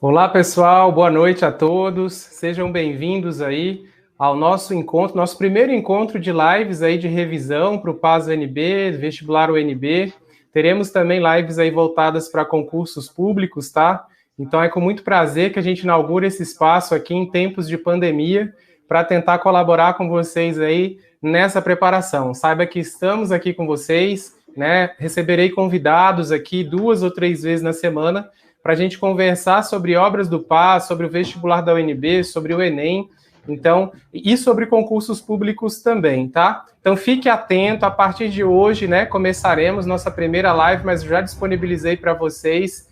Olá, pessoal, boa noite a todos. Sejam bem-vindos aí ao nosso encontro, nosso primeiro encontro de lives aí de revisão para o PAS UNB, vestibular UNB. Teremos também lives aí voltadas para concursos públicos, tá? Então é com muito prazer que a gente inaugura esse espaço aqui em tempos de pandemia para tentar colaborar com vocês aí nessa preparação. Saiba que estamos aqui com vocês, né? Receberei convidados aqui 2 ou 3 vezes na semana para a gente conversar sobre obras do PAS, sobre o vestibular da UNB, sobre o Enem, então, e sobre concursos públicos também, tá? Então fique atento, a partir de hoje, né, começaremos nossa primeira live, mas já disponibilizei para vocês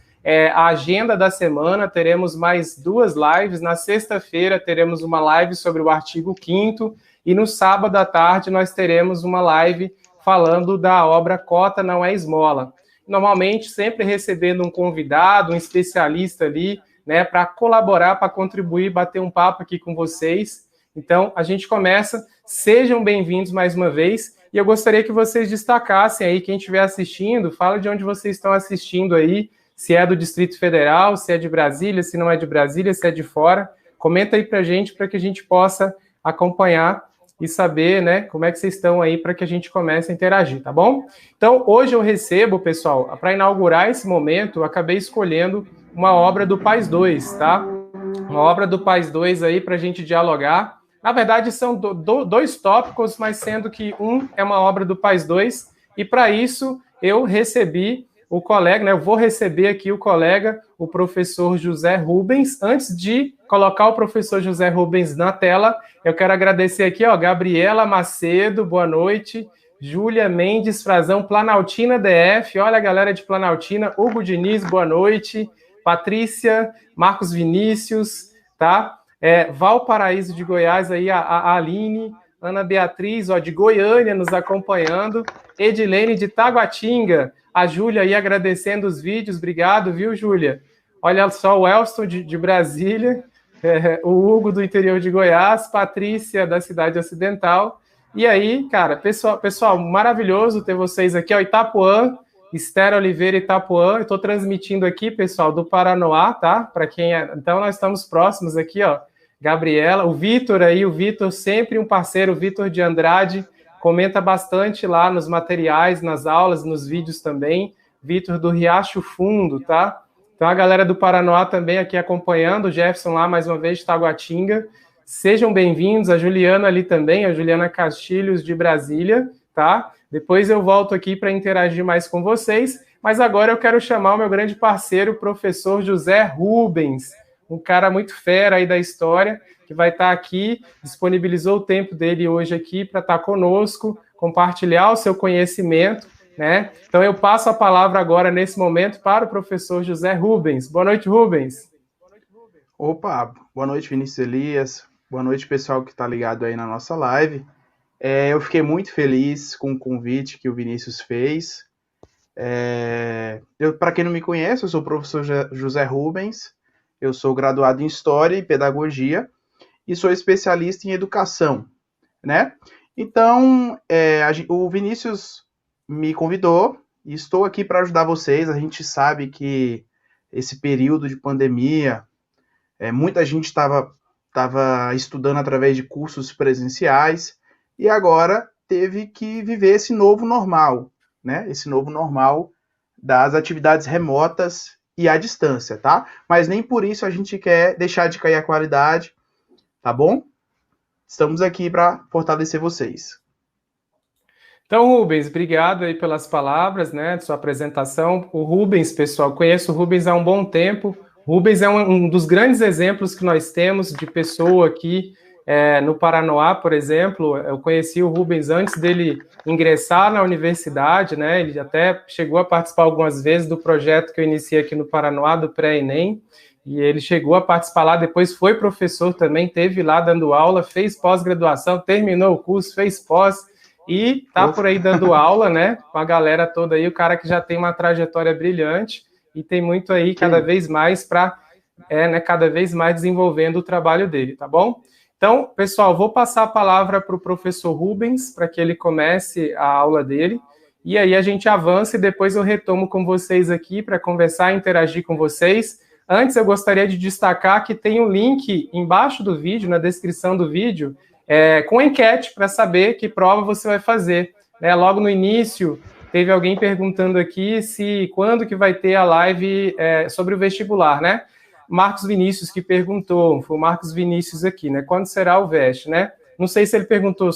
a agenda da semana, teremos mais 2 lives, na sexta-feira teremos uma live sobre o artigo 5º, e no sábado à tarde nós teremos uma live falando da obra Cota Não é Esmola. Normalmente sempre recebendo um convidado, um especialista ali, né, para colaborar, para contribuir, bater um papo aqui com vocês. Então, a gente começa. Sejam bem-vindos mais uma vez. E eu gostaria que vocês destacassem aí, quem estiver assistindo, fala de onde vocês estão assistindo aí, se é do Distrito Federal, se é de Brasília, se não é de Brasília, se é de fora. Comenta aí para a gente que a gente possa acompanhar e saber, né, como é que vocês estão aí para que a gente comece a interagir, tá bom? Então, hoje eu recebo, pessoal, para inaugurar esse momento, eu acabei escolhendo uma obra do Paz 2, tá? Uma obra do Paz 2 aí para a gente dialogar. Na verdade, são 2 tópicos, mas sendo que um é uma obra do Paz 2, e para isso eu recebi o colega, né? Eu vou receber aqui o colega, o professor José Rubens. Antes de colocar o professor José Rubens na tela, eu quero agradecer aqui, ó, Gabriela Macedo, boa noite. Júlia Mendes Frazão, Planaltina DF, olha a galera de Planaltina. Hugo Diniz, boa noite. Patrícia, Marcos Vinícius, tá? Valparaíso de Goiás, aí a Aline, Ana Beatriz, ó, de Goiânia, nos acompanhando. Edilene de Taguatinga, a Júlia aí agradecendo os vídeos, obrigado, viu, Júlia? Olha só, o Elston de Brasília, o Hugo do interior de Goiás, Patrícia da cidade ocidental. E aí, cara, pessoal, maravilhoso ter vocês aqui, ó, Itapuã, Esther Oliveira, Itapuã. Eu estou transmitindo aqui, pessoal, do Paranoá, tá? Para quem Então, nós estamos próximos aqui, ó. Gabriela, o Vitor aí, o Vitor, sempre um parceiro, o Vitor de Andrade, comenta bastante lá nos materiais, nas aulas, nos vídeos também. Vitor do Riacho Fundo, tá? Então, a galera do Paranoá também aqui acompanhando, o Jefferson lá, mais uma vez, de Taguatinga. Sejam bem-vindos, a Juliana ali também, a Juliana Castilhos de Brasília, tá? Depois eu volto aqui para interagir mais com vocês, mas agora eu quero chamar o meu grande parceiro, o professor José Rubens, um cara muito fera aí da história, que vai estar aqui, disponibilizou o tempo dele hoje aqui para estar conosco, compartilhar o seu conhecimento, né? Então eu passo a palavra agora, nesse momento, para o professor José Rubens. Boa noite, Rubens. Opa, boa noite, Vinícius Elias. Boa noite, pessoal que está ligado aí na nossa live. Eu fiquei muito feliz com o convite que o Vinícius fez. Para quem não me conhece, eu sou o professor José Rubens, eu sou graduado em História e Pedagogia e sou especialista em Educação, né? Então, o Vinícius me convidou e estou aqui para ajudar vocês. A gente sabe que esse período de pandemia, muita gente estava estudando através de cursos presenciais, e agora teve que viver esse novo normal, né? Esse novo normal das atividades remotas e à distância, tá? Mas nem por isso a gente quer deixar de cair a qualidade, tá bom? Estamos aqui para fortalecer vocês. Então, Rubens, obrigado aí pelas palavras, né, de sua apresentação. O Rubens, pessoal, conheço o Rubens há um bom tempo. Rubens é um dos grandes exemplos que nós temos de pessoa aqui no Paranoá, por exemplo. Eu conheci o Rubens antes dele ingressar na universidade, né? Ele até chegou a participar algumas vezes do projeto que eu iniciei aqui no Paranoá, do Pré-ENEM, e ele chegou a participar lá, depois foi professor também, teve lá dando aula, fez pós-graduação, terminou o curso, fez pós, e tá por aí dando aula, né, com a galera toda aí, o cara que já tem uma trajetória brilhante e tem muito aí cada vez mais para, cada vez mais desenvolvendo o trabalho dele, tá bom? Então, pessoal, vou passar a palavra para o professor Rubens, para que ele comece a aula dele, e aí a gente avança e depois eu retomo com vocês aqui para conversar e interagir com vocês. Antes, eu gostaria de destacar que tem um link embaixo do vídeo, na descrição do vídeo, com enquete para saber que prova você vai fazer. Né? Logo no início, teve alguém perguntando aqui quando que vai ter a live sobre o vestibular, né? Marcos Vinícius que perguntou, foi o Marcos Vinícius aqui, né? Quando será o VEST, né? Não sei se ele perguntou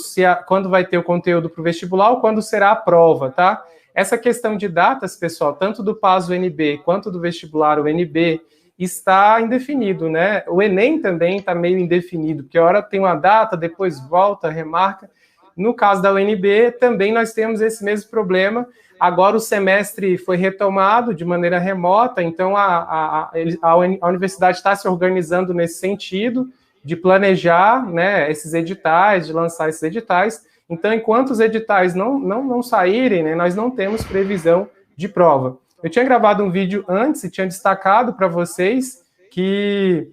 quando vai ter o conteúdo para o vestibular ou quando será a prova, tá? Essa questão de datas, pessoal, tanto do PAS UNB quanto do vestibular UNB, está indefinido, né? O Enem também está meio indefinido, porque a hora tem uma data, depois volta, remarca. No caso da UNB, também nós temos esse mesmo problema. Agora o semestre foi retomado de maneira remota, então a universidade está se organizando nesse sentido, de planejar, né, esses editais, de lançar esses editais. Então, enquanto os editais não saírem, né, nós não temos previsão de prova. Eu tinha gravado um vídeo antes e tinha destacado para vocês que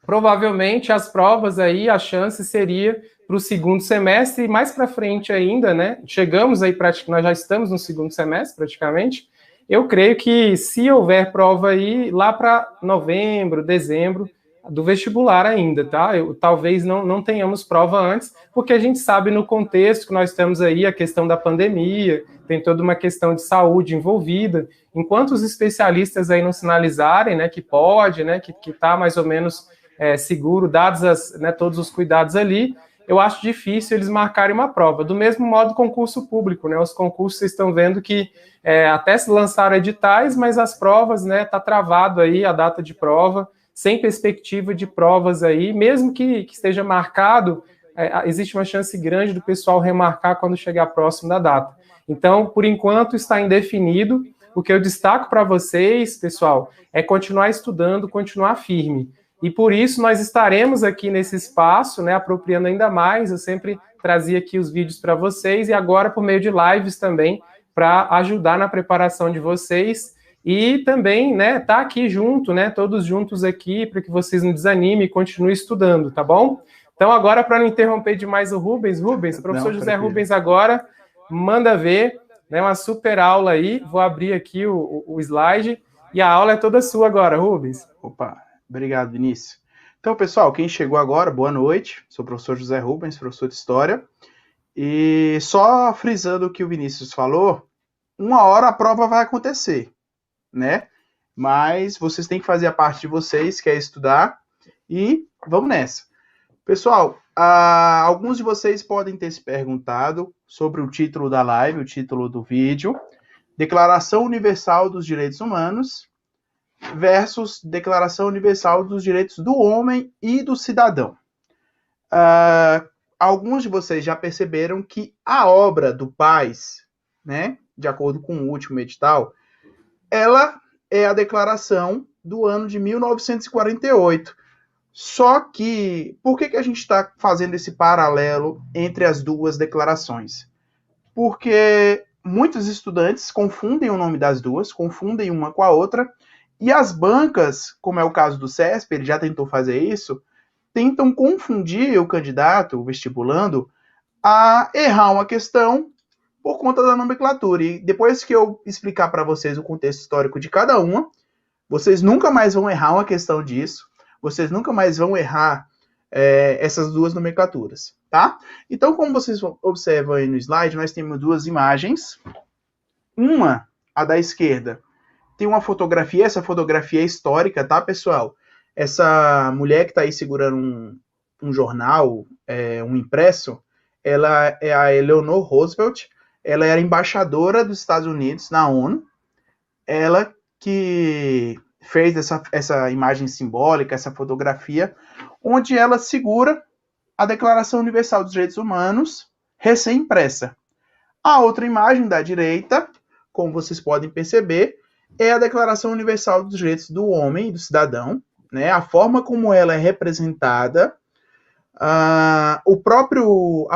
provavelmente as provas aí, a chance seria para o segundo semestre e mais para frente ainda, né? Chegamos aí, nós já estamos no segundo semestre praticamente. Eu creio que se houver prova aí, lá para novembro, dezembro, do vestibular ainda, tá? Talvez não tenhamos prova antes, porque a gente sabe no contexto que nós estamos aí, a questão da pandemia, tem toda uma questão de saúde envolvida. Enquanto os especialistas aí não sinalizarem, né, que pode, né, que está mais ou menos seguro, dados todos os cuidados ali, eu acho difícil eles marcarem uma prova. Do mesmo modo, concurso público, né? Os concursos, vocês estão vendo que até se lançaram editais, mas as provas, né, tá travado aí a data de prova, sem perspectiva de provas aí, mesmo que esteja marcado, existe uma chance grande do pessoal remarcar quando chegar próximo da data. Então, por enquanto, está indefinido. O que eu destaco para vocês, pessoal, é continuar estudando, continuar firme. E por isso nós estaremos aqui nesse espaço, né, apropriando ainda mais. Eu sempre trazia aqui os vídeos para vocês e agora por meio de lives também, para ajudar na preparação de vocês e também, né, tá aqui junto, né, todos juntos aqui, para que vocês não desanimem e continuem estudando, tá bom? Então agora, para não interromper demais o Rubens, professor José Rubens agora, manda ver, né, uma super aula aí. Vou abrir aqui o slide e a aula é toda sua agora, Rubens. Opa! Obrigado, Vinícius. Então, pessoal, quem chegou agora, boa noite. Sou o professor José Rubens, professor de História. E só frisando o que o Vinícius falou, uma hora a prova vai acontecer, né? Mas vocês têm que fazer a parte de vocês, que é estudar, e vamos nessa. Pessoal, alguns de vocês podem ter se perguntado sobre o título da live, o título do vídeo, Declaração Universal dos Direitos Humanos versus Declaração Universal dos Direitos do Homem e do Cidadão. Alguns de vocês já perceberam que a obra do PAS, né, de acordo com o último edital, ela é a declaração do ano de 1948. Só que, por que a gente está fazendo esse paralelo entre as duas declarações? Porque muitos estudantes confundem o nome das duas, confundem uma com a outra, e as bancas, como é o caso do CESP, ele já tentou fazer isso, tentam confundir o candidato, o vestibulando, a errar uma questão por conta da nomenclatura. E depois que eu explicar para vocês o contexto histórico de cada uma, vocês nunca mais vão errar uma questão disso, vocês nunca mais vão errar essas duas nomenclaturas, tá? Então, como vocês observam aí no slide, nós temos duas imagens. Uma, a da esquerda, tem uma fotografia, essa fotografia é histórica, tá, pessoal? Essa mulher que está aí segurando um jornal, um impresso, ela é a Eleanor Roosevelt, ela era embaixadora dos Estados Unidos na ONU, ela que fez essa imagem simbólica, essa fotografia, onde ela segura a Declaração Universal dos Direitos Humanos, recém-impressa. A outra imagem da direita, como vocês podem perceber, é a Declaração Universal dos Direitos do Homem e do Cidadão, né? A forma como ela é representada, a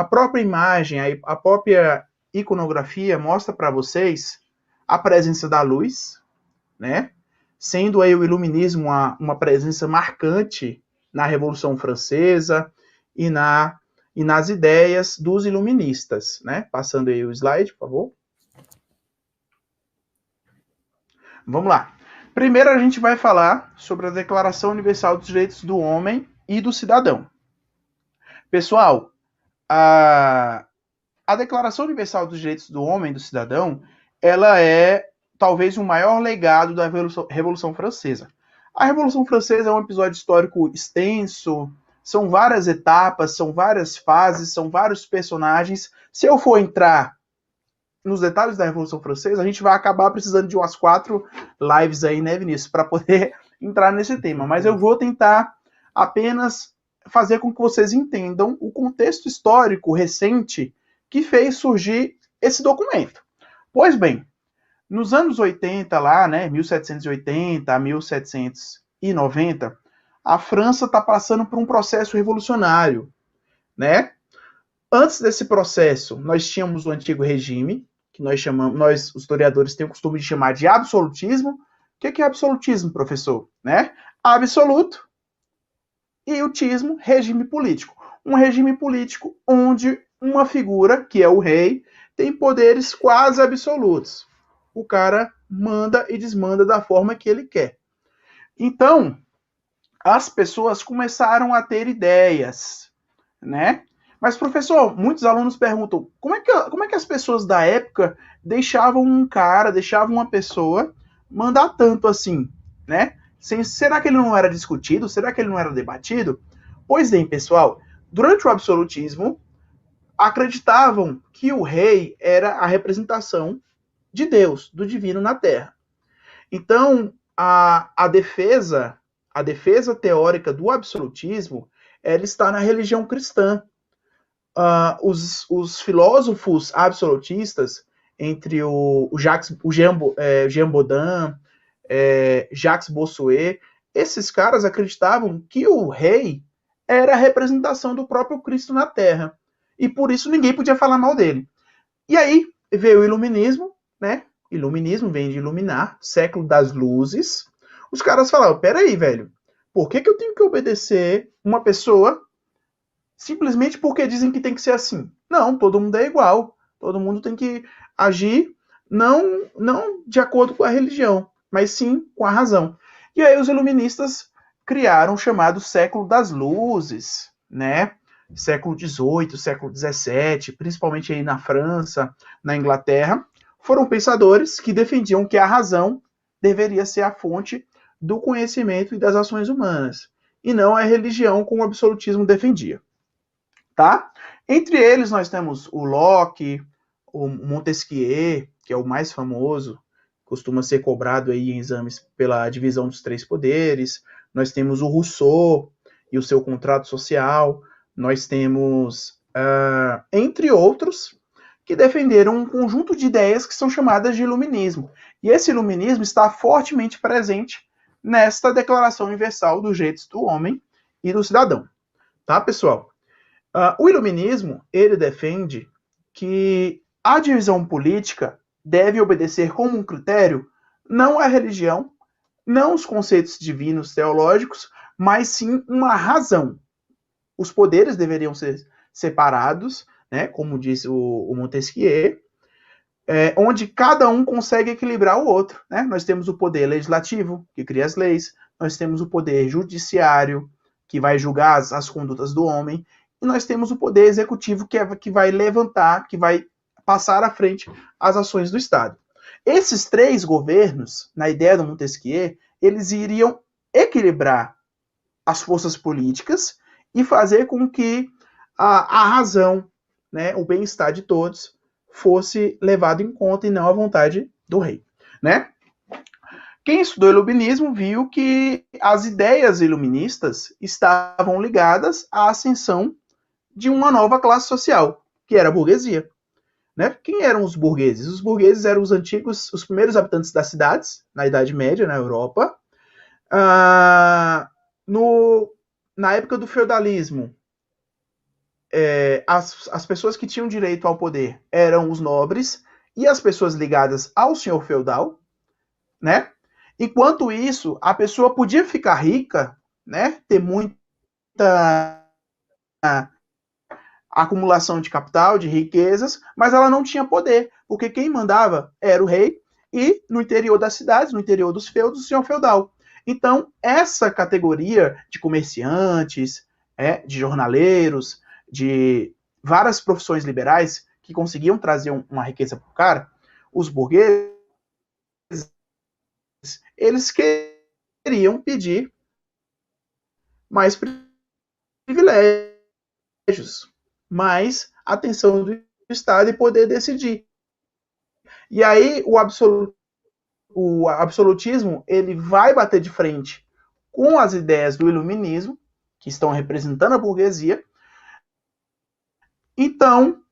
própria imagem, a própria iconografia mostra para vocês a presença da luz, né? Sendo aí o iluminismo uma presença marcante na Revolução Francesa e nas ideias dos iluministas, né? Passando aí o slide, por favor. Vamos lá. Primeiro a gente vai falar sobre a Declaração Universal dos Direitos do Homem e do Cidadão. Pessoal, a Declaração Universal dos Direitos do Homem e do Cidadão, ela é talvez o maior legado da Revolução Francesa. A Revolução Francesa é um episódio histórico extenso, são várias etapas, são várias fases, são vários personagens. Se eu for entrar nos detalhes da Revolução Francesa, a gente vai acabar precisando de umas 4 lives aí, né, Vinícius, para poder entrar nesse tema. Mas eu vou tentar apenas fazer com que vocês entendam o contexto histórico recente que fez surgir esse documento. Pois bem, nos anos 80 lá, né, 1780 a 1790, a França está passando por um processo revolucionário, né? Antes desse processo, nós tínhamos o antigo regime, que nós historiadores temos o costume de chamar de absolutismo. O que é absolutismo, professor? Né? Absoluto e o tismo, regime político. Um regime político onde uma figura, que é o rei, tem poderes quase absolutos. O cara manda e desmanda da forma que ele quer. Então, as pessoas começaram a ter ideias, né? Mas, professor, muitos alunos perguntam como é que as pessoas da época deixavam uma pessoa mandar tanto assim, né? Será que ele não era discutido? Será que ele não era debatido? Pois bem, pessoal, durante o absolutismo, acreditavam que o rei era a representação de Deus, do divino na Terra. Então, a defesa teórica do absolutismo, ela está na religião cristã. Os filósofos absolutistas, entre o Jean Bodin, Jacques Bossuet, esses caras acreditavam que o rei era a representação do próprio Cristo na Terra. E por isso ninguém podia falar mal dele. E aí veio o iluminismo, né? Iluminismo vem de iluminar, século das luzes. Os caras falavam, peraí, velho, por que eu tenho que obedecer uma pessoa simplesmente porque dizem que tem que ser assim? Não, todo mundo é igual. Todo mundo tem que agir não de acordo com a religião, mas sim com a razão. E aí os iluministas criaram o chamado século das luzes, né? Século XVIII, século XVII, principalmente aí na França, na Inglaterra, foram pensadores que defendiam que a razão deveria ser a fonte do conhecimento e das ações humanas, e não a religião como o absolutismo defendia. Tá? Entre eles nós temos o Locke, o Montesquieu, que é o mais famoso, costuma ser cobrado aí em exames pela divisão dos 3 poderes. Nós temos o Rousseau e o seu contrato social. Nós temos, entre outros, que defenderam um conjunto de ideias que são chamadas de iluminismo. E esse iluminismo está fortemente presente nesta Declaração Universal dos Direitos do Homem e do Cidadão. Tá, pessoal? O iluminismo, ele defende que a divisão política deve obedecer como um critério não a religião, não os conceitos divinos teológicos, mas sim uma razão. Os poderes deveriam ser separados, né, como disse o Montesquieu, onde cada um consegue equilibrar o outro. Né? Nós temos o poder legislativo, que cria as leis, nós temos o poder judiciário, que vai julgar as condutas do homem, e nós temos o poder executivo, que vai levantar, que vai passar à frente as ações do Estado. Esses 3 governos, na ideia do Montesquieu, eles iriam equilibrar as forças políticas e fazer com que a razão, né, o bem-estar de todos, fosse levado em conta e não a vontade do rei. Né? Quem estudou iluminismo viu que as ideias iluministas estavam ligadas à ascensão de uma nova classe social, que era a burguesia. Né? Quem eram os burgueses? Os burgueses eram os primeiros habitantes das cidades, na Idade Média, na Europa. Na época do feudalismo, as pessoas que tinham direito ao poder eram os nobres e as pessoas ligadas ao senhor feudal, né? Enquanto isso, a pessoa podia ficar rica, né? Ter muita acumulação de capital, de riquezas, mas ela não tinha poder, porque quem mandava era o rei e no interior das cidades, no interior dos feudos, o senhor feudal. Então, essa categoria de comerciantes, de jornaleiros, de várias profissões liberais que conseguiam trazer uma riqueza para o cara, os burgueses, eles queriam pedir mais privilégios, mais atenção do Estado e poder decidir. E aí o absolutismo ele vai bater de frente com as ideias do iluminismo, que estão representando a burguesia. Então,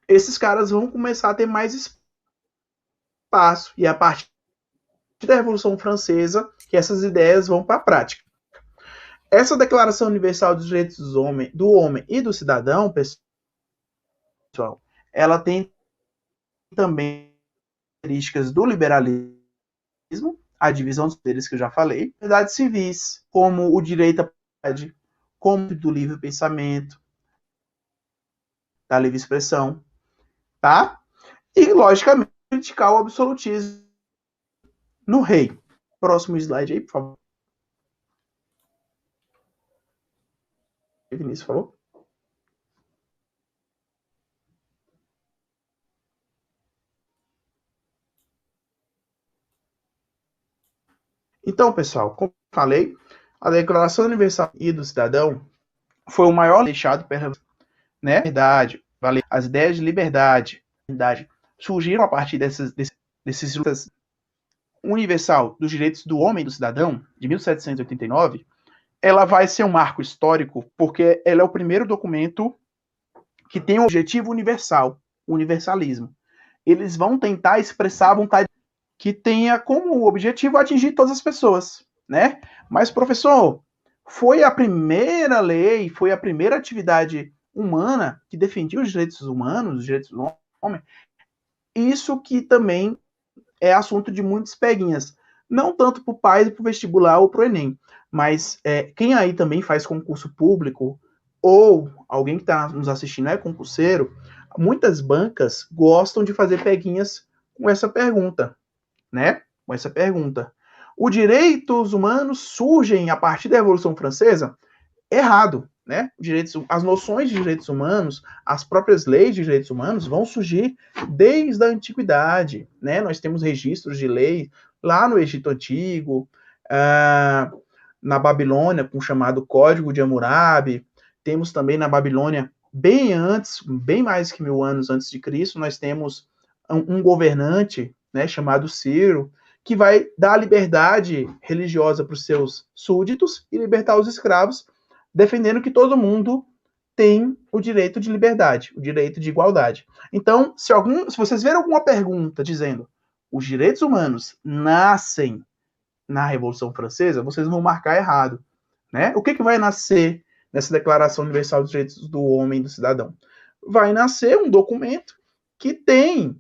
esses caras vão começar a ter mais espaço. E a partir da Revolução Francesa, que essas ideias vão para a prática. Essa Declaração Universal dos Direitos do Homem e do Cidadão, pessoal, ela tem também características do liberalismo, a divisão dos poderes que eu já falei, liberdades civis, como o direito à propriedade, como do livre pensamento, da livre expressão, tá? E, logicamente, criticar o absolutismo no rei. Próximo slide aí, por favor. Vinícius, por favor. Então, pessoal, como eu falei, a Declaração Universal e do Cidadão foi o maior deixado pela, né? Verdade, as ideias de liberdade, surgiram a partir desses lutas universal dos direitos do homem e do cidadão, de 1789, ela vai ser um marco histórico porque ela é o primeiro documento que tem um objetivo universal, o universalismo. Eles vão tentar expressar a vontade que tenha como objetivo atingir todas as pessoas, né? Mas, professor, foi a primeira lei, foi a primeira atividade humana que defendia os direitos humanos, os direitos do homem. Isso que também é assunto de muitas peguinhas. Não tanto para o PAS, para o vestibular ou para o Enem, mas quem aí também faz concurso público ou alguém que está nos assistindo é concurseiro, muitas bancas gostam de fazer peguinhas com essa pergunta, né? Com essa pergunta. Os direitos humanos surgem a partir da Revolução Francesa? Errado, né? As noções de direitos humanos, as próprias leis de direitos humanos vão surgir desde a antiguidade, né? Nós temos registros de lei lá no Egito Antigo, na Babilônia, com o chamado Código de Hammurabi. Temos também na Babilônia, bem antes, bem mais que 1000 anos antes de Cristo, nós temos um governante, né, chamado Ciro, que vai dar liberdade religiosa para os seus súditos e libertar os escravos, defendendo que todo mundo tem o direito de liberdade, o direito de igualdade. Então, se vocês verem alguma pergunta dizendo os direitos humanos nascem na Revolução Francesa, vocês vão marcar errado, né? O que vai nascer nessa Declaração Universal dos Direitos do Homem e do Cidadão? Vai nascer um documento que tem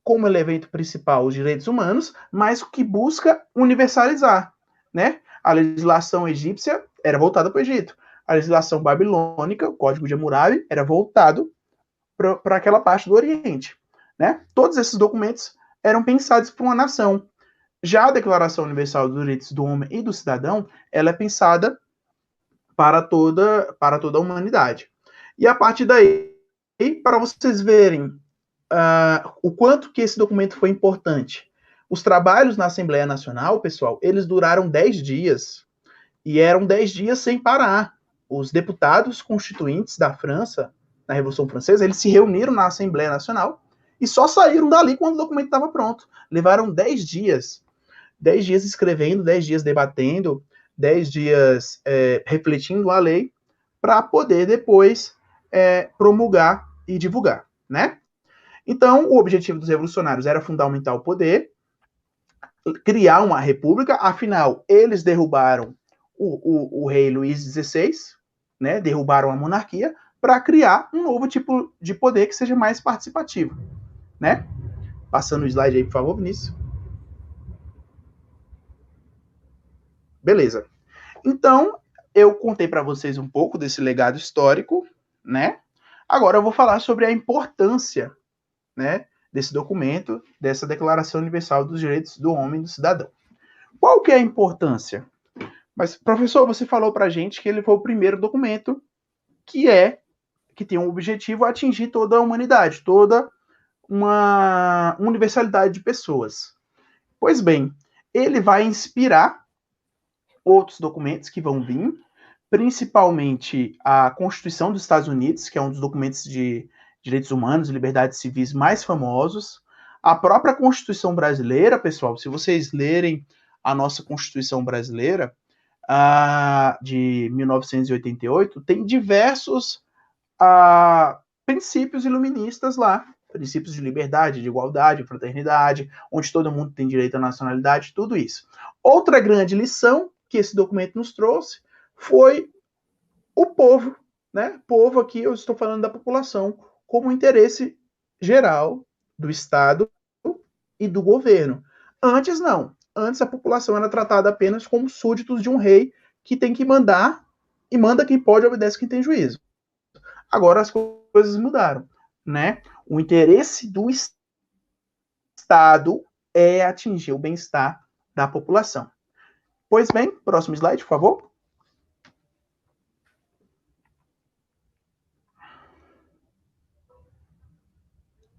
como elemento principal os direitos humanos, mas que busca universalizar, né? A legislação egípcia era voltada para o Egito. A legislação babilônica, o Código de Hammurabi, era voltado para aquela parte do Oriente, né? Todos esses documentos eram pensados para uma nação. Já a Declaração Universal dos Direitos do Homem e do Cidadão, ela é pensada para toda a humanidade. E a partir daí, para vocês verem o quanto que esse documento foi importante. Os trabalhos na Assembleia Nacional, pessoal, eles duraram 10 dias. E eram 10 dias sem parar. Os deputados constituintes da França, na Revolução Francesa, eles se reuniram na Assembleia Nacional e só saíram dali quando o documento estava pronto. Levaram 10 dias. 10 dias escrevendo, 10 dias debatendo, 10 dias refletindo a lei para poder depois promulgar e divulgar, né? Então, o objetivo dos revolucionários era fundamentar o poder, criar uma república, afinal, eles derrubaram o rei Luís XVI, né, derrubaram a monarquia, para criar um novo tipo de poder que seja mais participativo, né? Passando o slide aí, por favor, Vinícius. Beleza. Então, eu contei para vocês um pouco desse legado histórico, né? Agora eu vou falar sobre a importância, né, desse documento, dessa Declaração Universal dos Direitos do Homem e do Cidadão. Qual que é a importância? Mas, professor, você falou para a gente que ele foi o primeiro documento que tem um objetivo a atingir toda a humanidade, toda uma universalidade de pessoas. Pois bem, ele vai inspirar outros documentos que vão vir, principalmente a Constituição dos Estados Unidos, que é um dos documentos de direitos humanos e liberdades civis mais famosos, a própria Constituição brasileira, pessoal, se vocês lerem a nossa Constituição brasileira, de 1988, tem diversos princípios iluministas lá, princípios de liberdade, de igualdade, fraternidade, onde todo mundo tem direito à nacionalidade, tudo isso. Outra grande lição que esse documento nos trouxe foi o povo, né? Povo aqui, eu estou falando da população, como interesse geral do Estado e do governo. Antes, não. Antes, a população era tratada apenas como súditos de um rei que tem que mandar, e manda quem pode, obedece quem tem juízo. Agora as coisas mudaram, né? O interesse do Estado é atingir o bem-estar da população. Pois bem, próximo slide, por favor.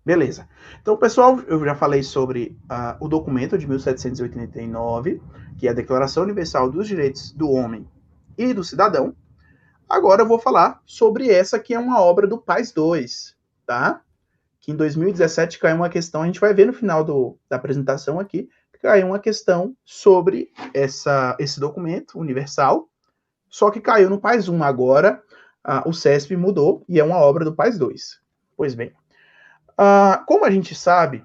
Beleza. Então, pessoal, eu já falei sobre o documento de 1789, que é a Declaração Universal dos Direitos do Homem e do Cidadão. Agora eu vou falar sobre essa que é uma obra do País II, tá? Que em 2017 caiu uma questão, a gente vai ver no final da apresentação aqui, caiu uma questão sobre esse documento universal, só que caiu no País I. Agora o CESP mudou e é uma obra do País II. Pois bem, como a gente sabe,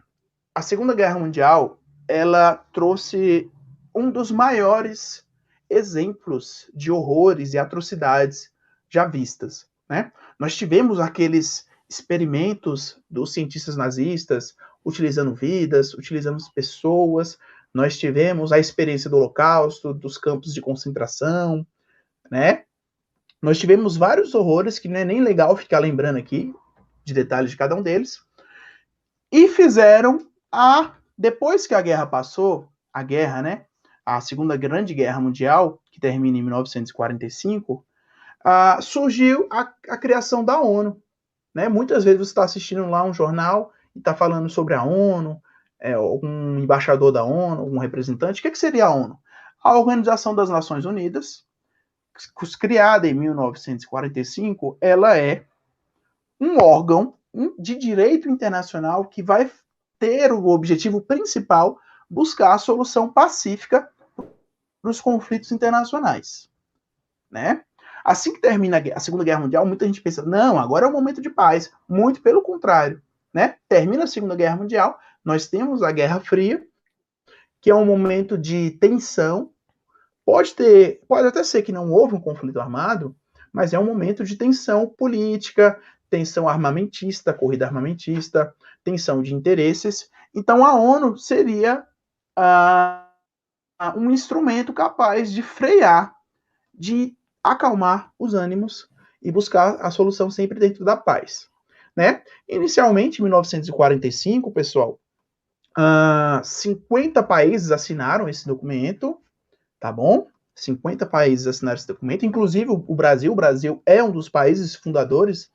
a Segunda Guerra Mundial, ela trouxe um dos maiores exemplos de horrores e atrocidades já vistas, né? Nós tivemos aqueles experimentos dos cientistas nazistas utilizando vidas, utilizando pessoas. Nós tivemos a experiência do Holocausto, dos campos de concentração, né? Nós tivemos vários horrores que não é nem legal ficar lembrando aqui de detalhes de cada um deles. E fizeram depois que a guerra passou, a guerra, né? A Segunda Grande Guerra Mundial, que termina em 1945, surgiu a criação da ONU. Né? Muitas vezes você está assistindo lá um jornal e está falando sobre a ONU, algum embaixador da ONU, algum representante. O que seria a ONU? A Organização das Nações Unidas, criada em 1945, ela é um órgão de direito internacional que vai ter o objetivo principal buscar a solução pacífica para os conflitos internacionais, né? Assim que termina a Segunda Guerra Mundial, muita gente pensa, não, agora é o momento de paz. Muito pelo contrário, né? Termina a Segunda Guerra Mundial, nós temos a Guerra Fria, que é um momento de tensão. Pode até ser que não houve um conflito armado, mas é um momento de tensão política, tensão armamentista, corrida armamentista, tensão de interesses. Então a ONU seria um instrumento capaz de frear, de acalmar os ânimos e buscar a solução sempre dentro da paz, né? Inicialmente, em 1945, pessoal, 50 países assinaram esse documento, tá bom? 50 países assinaram esse documento, inclusive o Brasil. O Brasil é um dos países fundadores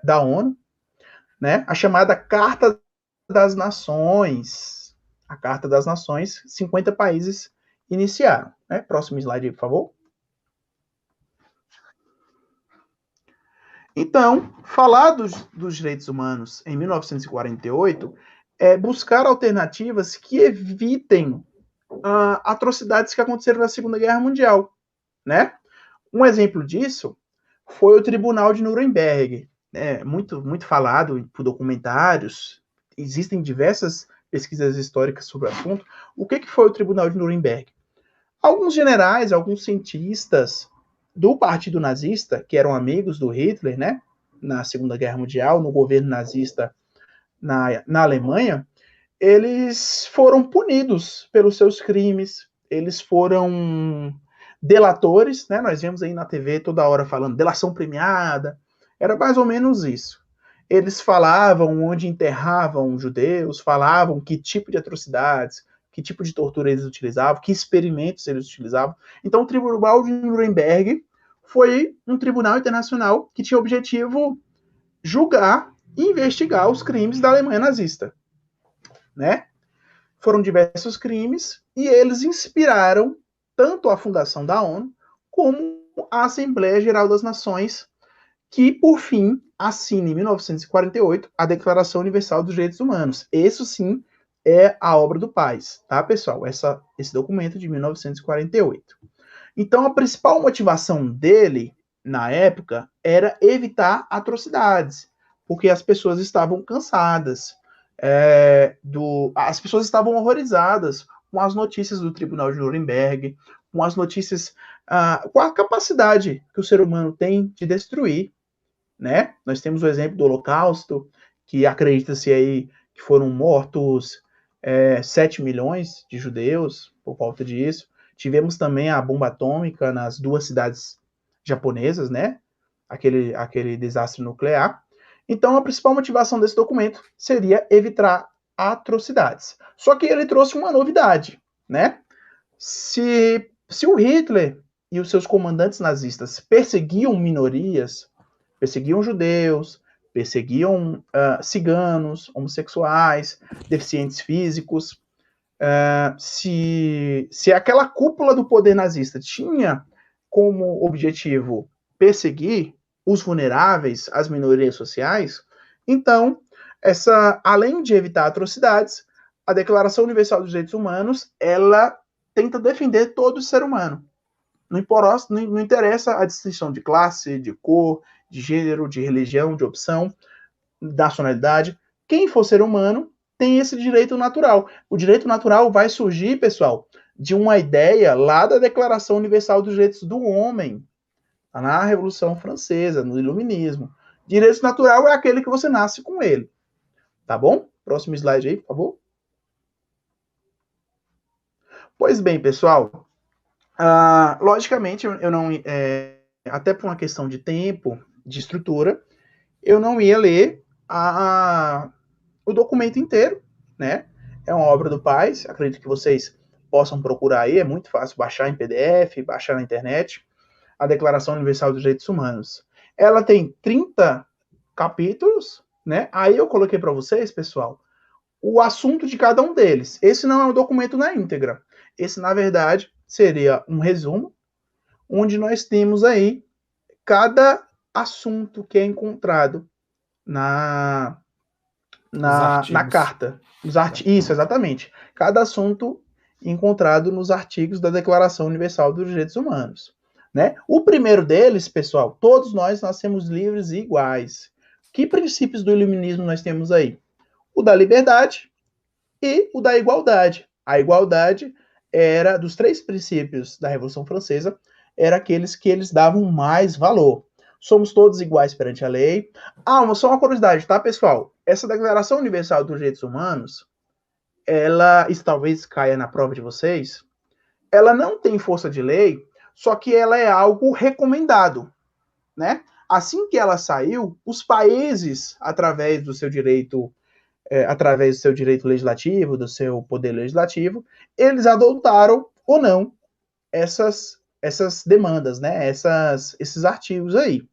da ONU, né? A chamada Carta das Nações. A Carta das Nações, 50 países iniciaram. Né? Próximo slide, por favor. Então, falar dos direitos humanos em 1948 é buscar alternativas que evitem atrocidades que aconteceram na Segunda Guerra Mundial, né? Um exemplo disso foi o Tribunal de Nuremberg, né? Muito falado por documentários, existem diversas pesquisas históricas sobre o assunto. O que foi o Tribunal de Nuremberg? Alguns generais, alguns cientistas do Partido Nazista, que eram amigos do Hitler, né, na Segunda Guerra Mundial, no governo nazista na Alemanha, eles foram punidos pelos seus crimes, eles foram delatores, né, nós vemos aí na TV toda hora falando delação premiada, era mais ou menos isso. eles falavam onde enterravam judeus, falavam que tipo de atrocidades, que tipo de tortura eles utilizavam, que experimentos eles utilizavam. Então, o Tribunal de Nuremberg foi um tribunal internacional que tinha o objetivo julgar e investigar os crimes da Alemanha nazista, né? Foram diversos crimes e eles inspiraram tanto a fundação da ONU como a Assembleia Geral das Nações, que, por fim, assina em 1948 a Declaração Universal dos Direitos Humanos. Isso sim é a obra do Paz, tá, pessoal? Esse documento de 1948. Então, a principal motivação dele, na época, era evitar atrocidades, porque as pessoas estavam cansadas, as pessoas estavam horrorizadas com as notícias do Tribunal de Nuremberg, com as notícias, com a capacidade que o ser humano tem de destruir, né? Nós temos o exemplo do Holocausto, que acredita-se aí que foram mortos 7 milhões de judeus por falta disso. Tivemos também a bomba atômica nas 2 cidades japonesas, né? Aquele desastre nuclear. Então, a principal motivação desse documento seria evitar atrocidades. Só que ele trouxe uma novidade, né? Se o Hitler e os seus comandantes nazistas perseguiam minorias, perseguiam judeus, perseguiam ciganos, homossexuais, deficientes físicos, se aquela cúpula do poder nazista tinha como objetivo perseguir os vulneráveis, as minorias sociais, então, além de evitar atrocidades, a Declaração Universal dos Direitos Humanos, ela tenta defender todo ser humano. Não interessa a distinção de classe, de cor, de gênero, de religião, de opção, nacionalidade. Quem for ser humano tem esse direito natural. O direito natural vai surgir, pessoal, de uma ideia lá da Declaração Universal dos Direitos do Homem, na Revolução Francesa, no Iluminismo. Direito natural é aquele que você nasce com ele. Tá bom? Próximo slide aí, por favor. Pois bem, pessoal, logicamente, eu não, até por uma questão de tempo, de estrutura, eu não ia ler o documento inteiro, né? É uma obra do Paz, acredito que vocês possam procurar aí, é muito fácil baixar em PDF, baixar na internet, a Declaração Universal dos Direitos Humanos. Ela tem 30 capítulos, né? Aí eu coloquei para vocês, pessoal, o assunto de cada um deles. Esse não é um documento na íntegra. Esse, na verdade, seria um resumo, onde nós temos aí cada assunto que é encontrado na carta. Isso, exatamente. Cada assunto encontrado nos artigos da Declaração Universal dos Direitos Humanos. Né? O primeiro deles, pessoal, todos nós nascemos livres e iguais. Que princípios do iluminismo nós temos aí? O da liberdade e o da igualdade. A igualdade era, dos 3 princípios da Revolução Francesa, era aqueles que eles davam mais valor. Somos todos iguais perante a lei. Só uma curiosidade, tá, pessoal? Essa Declaração Universal dos Direitos Humanos, isso talvez caia na prova de vocês, ela não tem força de lei, só que ela é algo recomendado, né? Assim que ela saiu, os países, através do seu direito legislativo, do seu poder legislativo, eles adotaram ou não essas demandas, né? Esses artigos aí,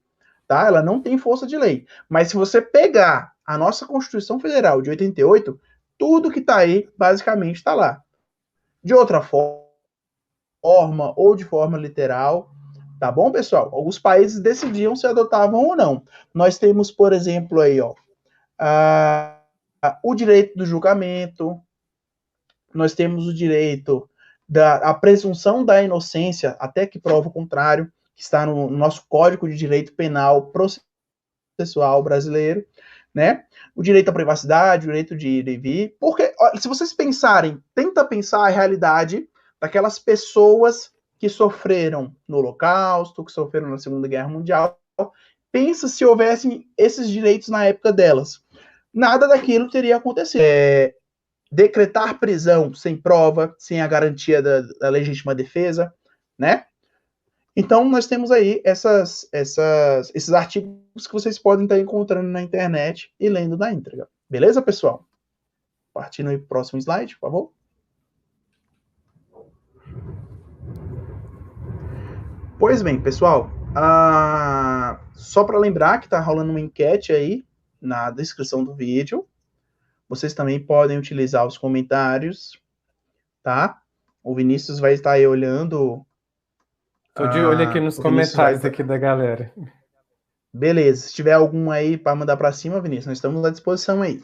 tá? Ela não tem força de lei. Mas se você pegar a nossa Constituição Federal de 88, tudo que está aí, basicamente, está lá. De outra forma, ou de forma literal, tá bom, pessoal? Alguns países decidiam se adotavam ou não. Nós temos, por exemplo, aí, ó, o direito do julgamento, nós temos o direito da presunção da inocência, até que prova o contrário, que está no nosso Código de Direito Penal Processual brasileiro, né? O direito à privacidade, o direito de ir e vir, porque, se vocês pensarem, tenta pensar a realidade daquelas pessoas que sofreram no Holocausto, que sofreram na Segunda Guerra Mundial, pensa se houvessem esses direitos na época delas. Nada daquilo teria acontecido. Decretar prisão sem prova, sem a garantia da legítima defesa, né? Então, nós temos aí esses artigos que vocês podem estar encontrando na internet e lendo na íntegra. Beleza, pessoal? Partindo aí para o próximo slide, por favor. Pois bem, pessoal, só para lembrar que está rolando uma enquete aí na descrição do vídeo. Vocês também podem utilizar os comentários, tá? O Vinícius vai estar aí olhando. Tô de olho aqui nos comentários aqui da galera. Beleza, se tiver algum aí para mandar para cima, Vinícius, nós estamos à disposição aí.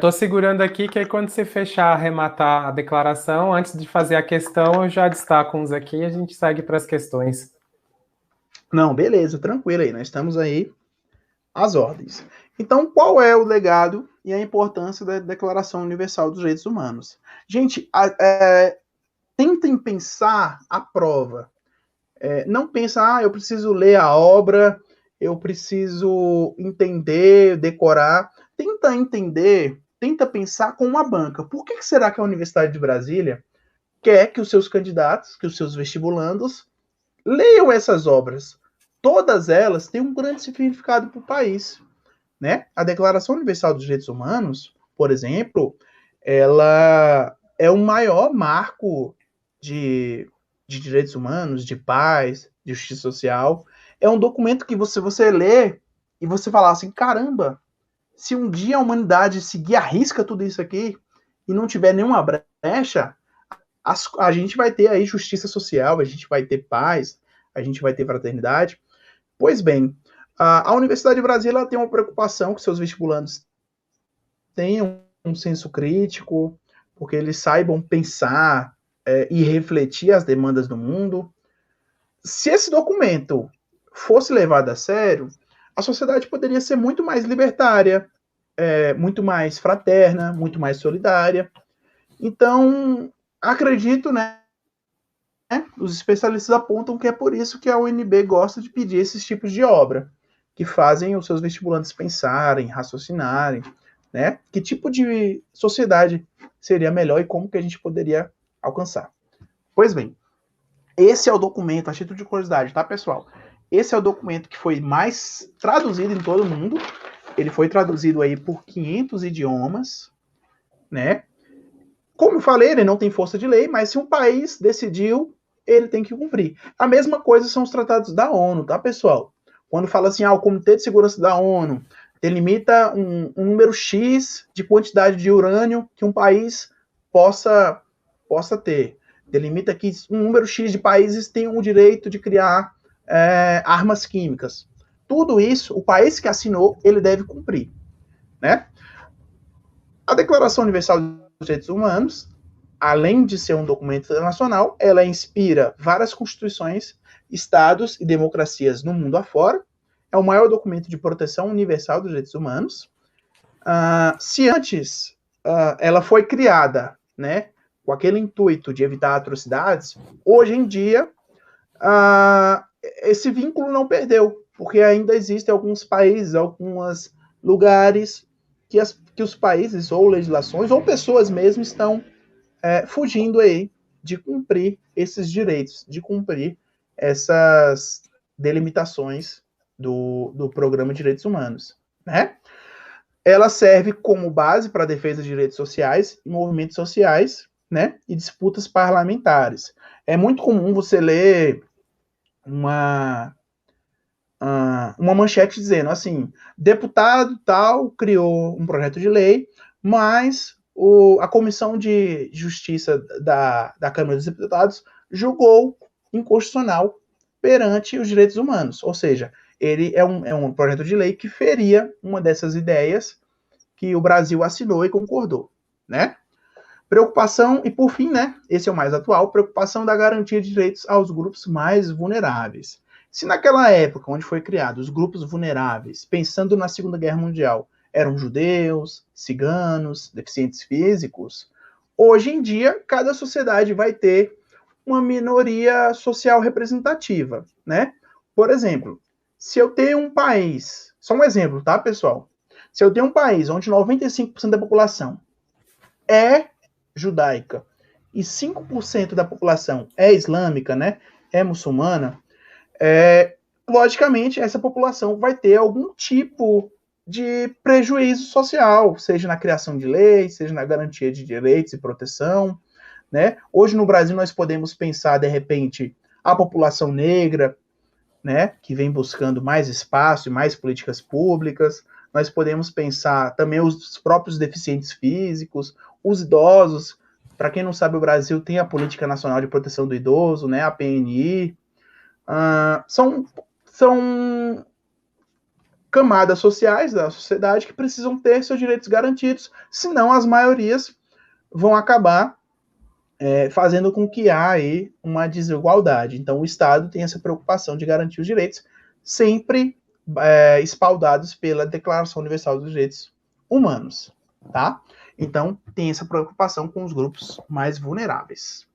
Tô segurando aqui, que aí quando você fechar, arrematar a declaração, antes de fazer a questão, eu já destaco uns aqui e a gente segue para as questões. Não, beleza, tranquilo aí, nós estamos aí às ordens. Então, qual é o legado e a importância da Declaração Universal dos Direitos Humanos? Gente, tentem pensar a prova. Não pensa, eu preciso ler a obra, eu preciso entender, decorar. Tenta entender, tenta pensar com uma banca. Por que será que a Universidade de Brasília quer que os seus candidatos, que os seus vestibulandos, leiam essas obras? Todas elas têm um grande significado para o país, né? A Declaração Universal dos Direitos Humanos, por exemplo, ela é o maior marco de direitos humanos, de paz, de justiça social. É um documento que você lê e você fala assim, caramba, se um dia a humanidade seguir à risca tudo isso aqui e não tiver nenhuma brecha, a gente vai ter aí justiça social, a gente vai ter paz, a gente vai ter fraternidade. Pois bem, a Universidade de Brasília tem uma preocupação que seus vestibulandos tenham um senso crítico, porque eles saibam pensar e refletir as demandas do mundo. Se esse documento fosse levado a sério, a sociedade poderia ser muito mais libertária, muito mais fraterna, muito mais solidária. Então, acredito, né? Os especialistas apontam que é por isso que a UNB gosta de pedir esses tipos de obra, que fazem os seus vestibulantes pensarem, raciocinarem, né? Que tipo de sociedade seria melhor e como que a gente poderia alcançar. Pois bem, esse é o documento, a título de curiosidade, tá, pessoal? Esse é o documento que foi mais traduzido em todo o mundo. Ele foi traduzido aí por 500 idiomas, né? Como eu falei, ele não tem força de lei, mas se um país decidiu, ele tem que cumprir. A mesma coisa são os tratados da ONU, tá, pessoal? Quando fala assim, o Comitê de Segurança da ONU delimita um número X de quantidade de urânio que um país possa ter. Delimita que um número X de países tem o direito de criar armas químicas. Tudo isso, o país que assinou, ele deve cumprir, né? A Declaração Universal dos Direitos Humanos, além de ser um documento internacional, ela inspira várias constituições, estados e democracias no mundo afora. É o maior documento de proteção universal dos direitos humanos. Se antes ela foi criada, né, com aquele intuito de evitar atrocidades, hoje em dia esse vínculo não perdeu, porque ainda existem alguns países, alguns lugares que os países, ou legislações, ou pessoas mesmo estão fugindo aí de cumprir esses direitos, de cumprir essas delimitações do Programa de Direitos Humanos, né? Ela serve como base para a defesa de direitos sociais e movimentos sociais, né? E disputas parlamentares. É muito comum você ler uma manchete dizendo assim, deputado tal criou um projeto de lei, mas a Comissão de Justiça da Câmara dos Deputados julgou inconstitucional perante os direitos humanos, ou seja, ele é um projeto de lei que feria uma dessas ideias que o Brasil assinou e concordou, né? Preocupação, e por fim, né, esse é o mais atual, preocupação da garantia de direitos aos grupos mais vulneráveis. Se naquela época, onde foi criado os grupos vulneráveis, pensando na Segunda Guerra Mundial, eram judeus, ciganos, deficientes físicos, hoje em dia, cada sociedade vai ter uma minoria social representativa, né? Por exemplo, se eu tenho um país, só um exemplo, tá, pessoal? Se eu tenho um país onde 95% da população é judaica e 5% da população é islâmica, né? É muçulmana, logicamente, essa população vai ter algum tipo de prejuízo social, seja na criação de leis, seja na garantia de direitos e proteção, né? Hoje no Brasil nós podemos pensar, de repente, a população negra, né, que vem buscando mais espaço e mais políticas públicas. Nós podemos pensar também os próprios deficientes físicos, os idosos. Para quem não sabe, o Brasil tem a Política Nacional de Proteção do Idoso, né, a PNI. São camadas sociais da sociedade que precisam ter seus direitos garantidos, senão as maiorias vão acabar fazendo com que há aí uma desigualdade. Então, o Estado tem essa preocupação de garantir os direitos, sempre espaldados pela Declaração Universal dos Direitos Humanos, tá? Então, tem essa preocupação com os grupos mais vulneráveis.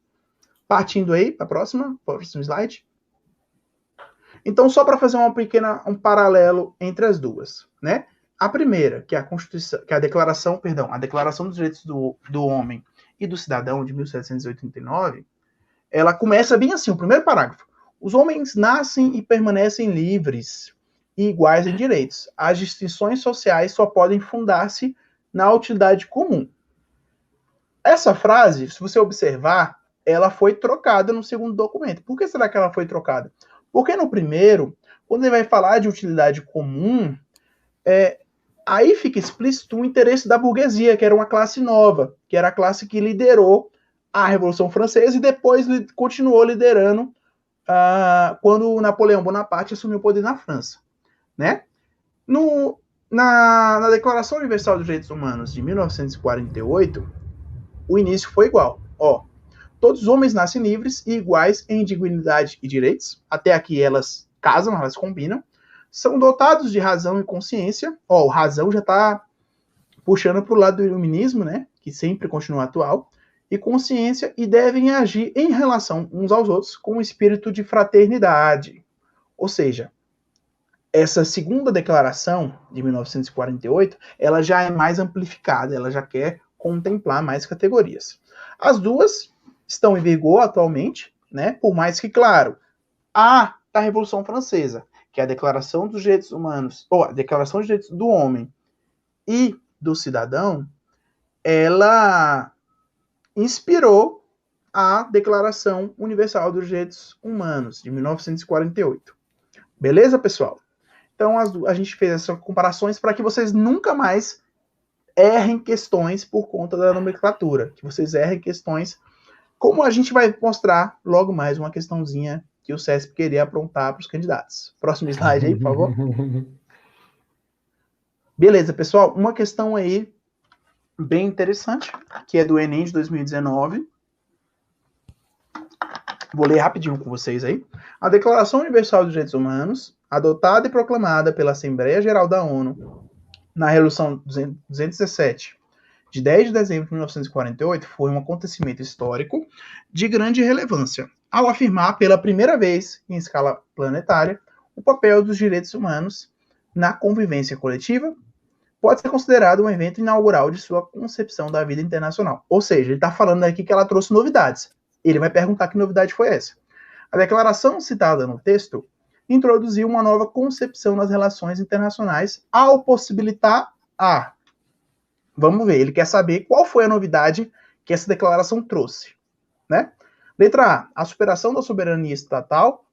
Partindo aí para próximo slide. Então, só para fazer um paralelo entre as duas, né? A primeira, que é a Declaração dos Direitos do Homem e do Cidadão de 1789, ela começa bem assim, o primeiro parágrafo. Os homens nascem e permanecem livres e iguais em direitos. As distinções sociais só podem fundar-se na utilidade comum. Essa frase, se você observar, ela foi trocada no segundo documento. Por que será que ela foi trocada? Porque no primeiro, quando ele vai falar de utilidade comum, aí fica explícito o interesse da burguesia, que era uma classe nova, que era a classe que liderou a Revolução Francesa e depois continuou liderando quando Napoleão Bonaparte assumiu o poder na França, né? Na Declaração Universal dos Direitos Humanos de 1948, o início foi igual. Todos os homens nascem livres e iguais em dignidade e direitos. Até aqui elas casam, elas combinam. São dotados de razão e consciência. O razão já está puxando para o lado do iluminismo, né? Que sempre continua atual. E consciência, e devem agir em relação uns aos outros com um espírito de fraternidade. Ou seja, essa segunda declaração de 1948, ela já é mais amplificada, ela já quer contemplar mais categorias. As duas estão em vigor atualmente, né? Por mais que, claro, a da Revolução Francesa, que é a Declaração dos Direitos Humanos, ou a Declaração dos Direitos do Homem e do Cidadão, ela inspirou a Declaração Universal dos Direitos Humanos, de 1948. Beleza, pessoal? Então, a gente fez essas comparações para que vocês nunca mais errem questões por conta da nomenclatura, que vocês errem questões, como a gente vai mostrar logo mais uma questãozinha que o CESP queria aprontar para os candidatos. Próximo slide aí, por favor. Beleza, pessoal, uma questão aí bem interessante, que é do Enem de 2019. Vou ler rapidinho com vocês aí. A Declaração Universal dos Direitos Humanos, adotada e proclamada pela Assembleia Geral da ONU na Resolução 217, de 10 de dezembro de 1948, foi um acontecimento histórico de grande relevância, ao afirmar pela primeira vez, em escala planetária, o papel dos direitos humanos na convivência coletiva. Pode ser considerado um evento inaugural de sua concepção da vida internacional. Ou seja, ele está falando aqui que ela trouxe novidades. Ele vai perguntar que novidade foi essa. A declaração citada no texto introduziu uma nova concepção nas relações internacionais ao possibilitar vamos ver, ele quer saber qual foi a novidade que essa declaração trouxe, né? Letra A superação da soberania estatal.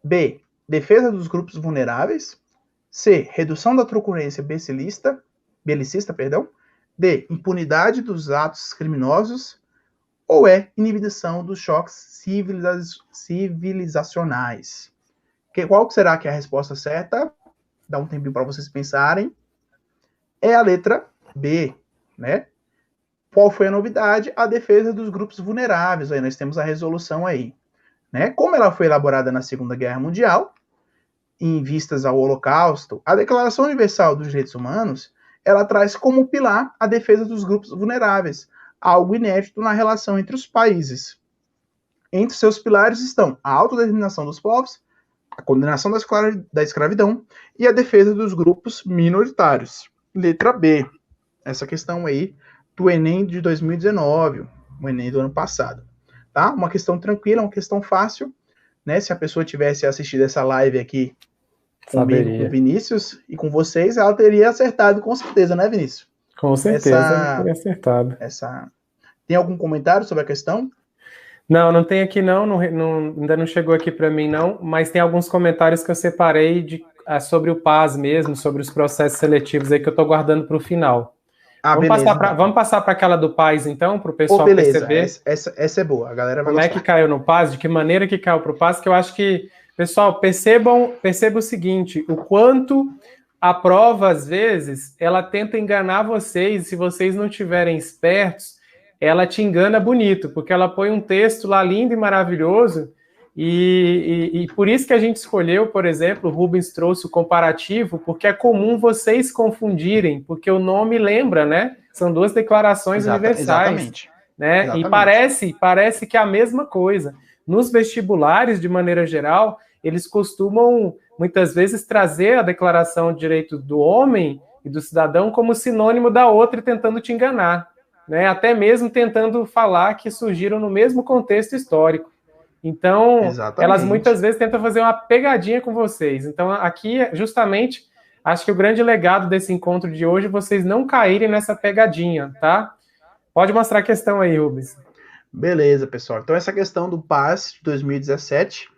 B, defesa dos grupos vulneráveis. C, redução da truculência belicista. D, impunidade dos atos criminosos. Ou inibição dos choques civilizacionais? Qual será que é a resposta certa? Dá um tempinho para vocês pensarem. É a letra B, né? Qual foi a novidade? A defesa dos grupos vulneráveis. Aí nós temos a resolução aí, né? Como ela foi elaborada na Segunda Guerra Mundial, em vistas ao Holocausto, a Declaração Universal dos Direitos Humanos, ela traz como pilar a defesa dos grupos vulneráveis, algo inédito na relação entre os países. Entre seus pilares estão a autodeterminação dos povos, a condenação da escravidão e a defesa dos grupos minoritários. Letra B. Essa questão aí do Enem de 2019, o Enem do ano passado. Tá? Uma questão tranquila, uma questão fácil, né? Se a pessoa tivesse assistido essa live aqui comigo, com o Saberia. Vinícius e com vocês, ela teria acertado com certeza, né, Vinícius? Com certeza, eu teria acertado. Tem algum comentário sobre a questão? Não tem aqui ainda não chegou aqui para mim não, mas tem alguns comentários que eu separei sobre o PAS mesmo, sobre os processos seletivos aí que eu estou guardando para o final. Vamos passar para aquela do PAS então, para o pessoal perceber. Essa é boa, a galera vai como gostar. É que caiu no PAS, de que maneira que caiu para o PAS, que eu acho que, pessoal, perceba o seguinte, o quanto a prova, às vezes, ela tenta enganar vocês, se vocês não estiverem espertos, ela te engana bonito, porque ela põe um texto lá lindo e maravilhoso, e por isso que a gente escolheu, por exemplo, o Rubens trouxe o comparativo, porque é comum vocês confundirem, porque o nome lembra, né? São duas declarações universais. Exatamente. Né? Exatamente. E parece que é a mesma coisa. Nos vestibulares, de maneira geral, eles costumam, muitas vezes, trazer a Declaração de Direitos do Homem e do Cidadão como sinônimo da outra e tentando te enganar. Né? Até mesmo tentando falar que surgiram no mesmo contexto histórico. Então, elas muitas vezes tentam fazer uma pegadinha com vocês. Então, aqui, justamente, acho que o grande legado desse encontro de hoje é vocês não caírem nessa pegadinha, tá? Pode mostrar a questão aí, Rubens. Beleza, pessoal. Então, essa questão do PAS de 2017,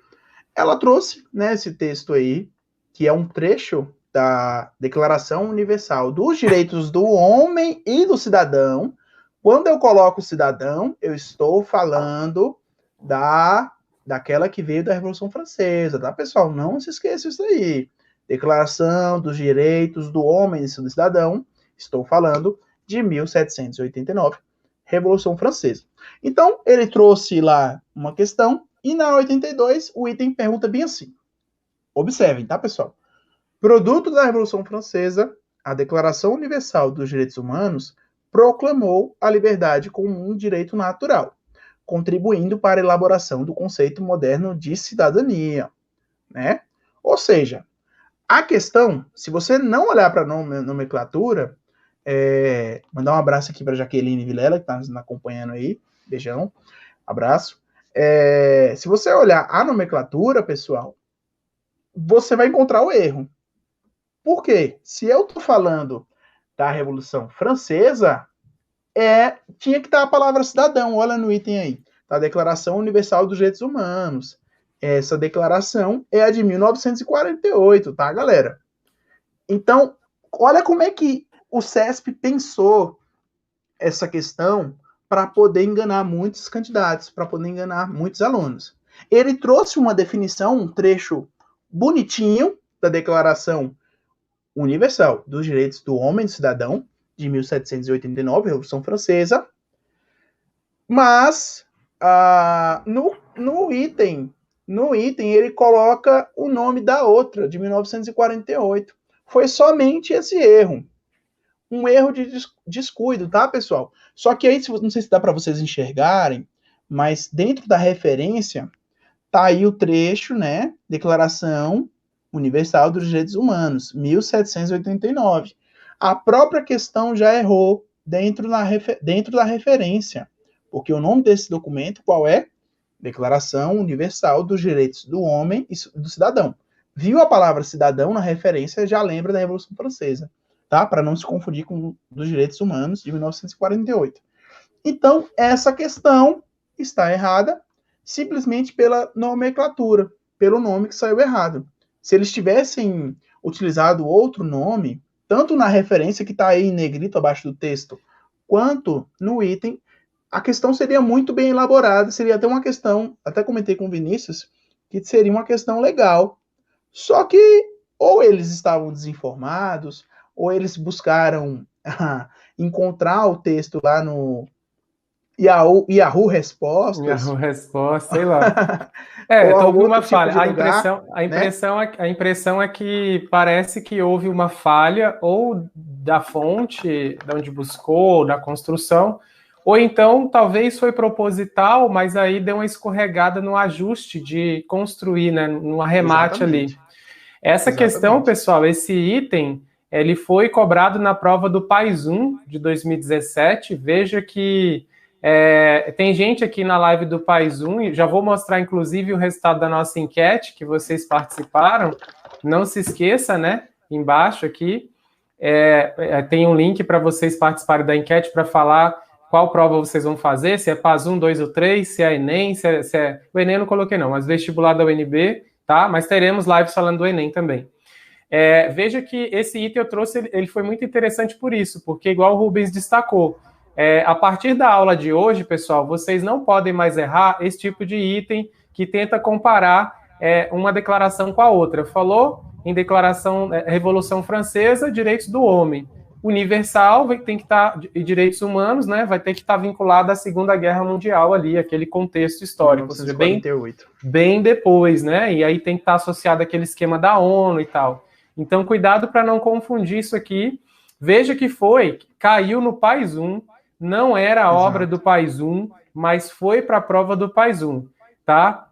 ela trouxe, né, esse texto aí, que é um trecho da Declaração Universal dos Direitos do Homem e do Cidadão. Quando eu coloco cidadão, eu estou falando daquela que veio da Revolução Francesa, tá, pessoal? Não se esqueça isso aí. Declaração dos Direitos do Homem e do Cidadão, estou falando de 1789, Revolução Francesa. Então, ele trouxe lá uma questão, e na 82, o item pergunta bem assim. Observem, tá, pessoal? Produto da Revolução Francesa, a Declaração Universal dos Direitos Humanos proclamou a liberdade como um direito natural, contribuindo para a elaboração do conceito moderno de cidadania, né? Ou seja, a questão, se você não olhar para a nomenclatura, mandar um abraço aqui para Jaqueline Vilela, que está nos acompanhando aí, beijão, abraço. Se você olhar a nomenclatura, pessoal, você vai encontrar o erro. Por quê? Se eu estou falando da Revolução Francesa, tinha que estar a palavra cidadão, olha no item aí, da Declaração Universal dos Direitos Humanos. Essa declaração é a de 1948, tá, galera? Então, olha como é que o CESP pensou essa questão para poder enganar muitos candidatos, para poder enganar muitos alunos. Ele trouxe uma definição, um trecho bonitinho da Declaração Universal dos Direitos do Homem e do Cidadão, de 1789, Revolução Francesa, mas no item ele coloca o nome da outra, de 1948. Foi somente esse erro. Um erro de descuido, tá, pessoal? Só que aí, não sei se dá para vocês enxergarem, mas dentro da referência, tá aí o trecho, né? Declaração Universal dos Direitos Humanos, 1789. A própria questão já errou dentro da referência, porque o nome desse documento, qual é? Declaração Universal dos Direitos do Homem e do Cidadão. Viu a palavra cidadão na referência, já lembra da Revolução Francesa, tá? Para não se confundir com dos Direitos Humanos de 1948. Então, essa questão está errada simplesmente pela nomenclatura, pelo nome que saiu errado. Se eles tivessem utilizado outro nome, tanto na referência que está aí em negrito abaixo do texto, quanto no item, a questão seria muito bem elaborada, seria até uma questão, até comentei com o Vinícius, que seria uma questão legal. Só que ou eles estavam desinformados, ou eles buscaram encontrar o texto lá no Yahoo Respostas. Yahoo Respostas, sei lá. Houve uma falha. A impressão é que parece que houve uma falha ou da fonte, de onde buscou, da construção, ou então talvez foi proposital, mas aí deu uma escorregada no ajuste de construir, né, no arremate. Exatamente. Ali. Essa questão, pessoal, esse item, ele foi cobrado na prova do PAS 1 de 2017. Veja que Tem gente aqui na live do Pais 1, e já vou mostrar, inclusive, o resultado da nossa enquete, que vocês participaram. Não se esqueça, né? Embaixo aqui, tem um link para vocês participarem da enquete para falar qual prova vocês vão fazer, se é PAS 1, 2 ou 3, se é Enem, se é... O Enem eu não coloquei não, mas vestibular da UNB, tá? Mas teremos lives falando do Enem também. Veja que esse item eu trouxe, ele foi muito interessante por isso, porque igual o Rubens destacou, a partir da aula de hoje, pessoal, vocês não podem mais errar esse tipo de item que tenta comparar uma declaração com a outra. Falou em declaração Revolução Francesa, direitos do homem. Universal tem que estar, e direitos humanos, né, vai ter que estar vinculado à Segunda Guerra Mundial ali, aquele contexto histórico, 1948. ou seja, bem depois, né, e aí tem que estar associado àquele esquema da ONU e tal. Então, cuidado para não confundir isso aqui. Veja que caiu no Pais 1, não era a obra do Pais 1, mas foi para a prova do Pais 1, tá?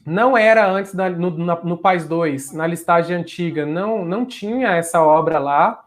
Não era antes no Pais 2, na listagem antiga, não tinha essa obra lá,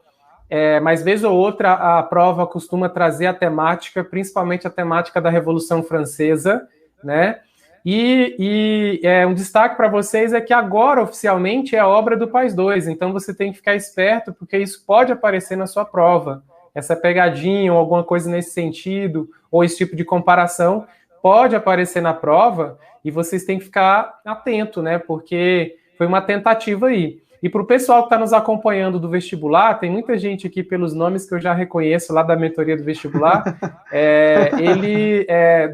mas vez ou outra a prova costuma trazer a temática, principalmente a temática da Revolução Francesa, né? E um destaque para vocês é que agora, oficialmente, é a obra do Pais 2, então você tem que ficar esperto, porque isso pode aparecer na sua prova. Essa pegadinha ou alguma coisa nesse sentido, ou esse tipo de comparação, pode aparecer na prova, e vocês têm que ficar atento, né? Porque foi uma tentativa aí. E para o pessoal que está nos acompanhando do vestibular, tem muita gente aqui pelos nomes que eu já reconheço lá da mentoria do vestibular.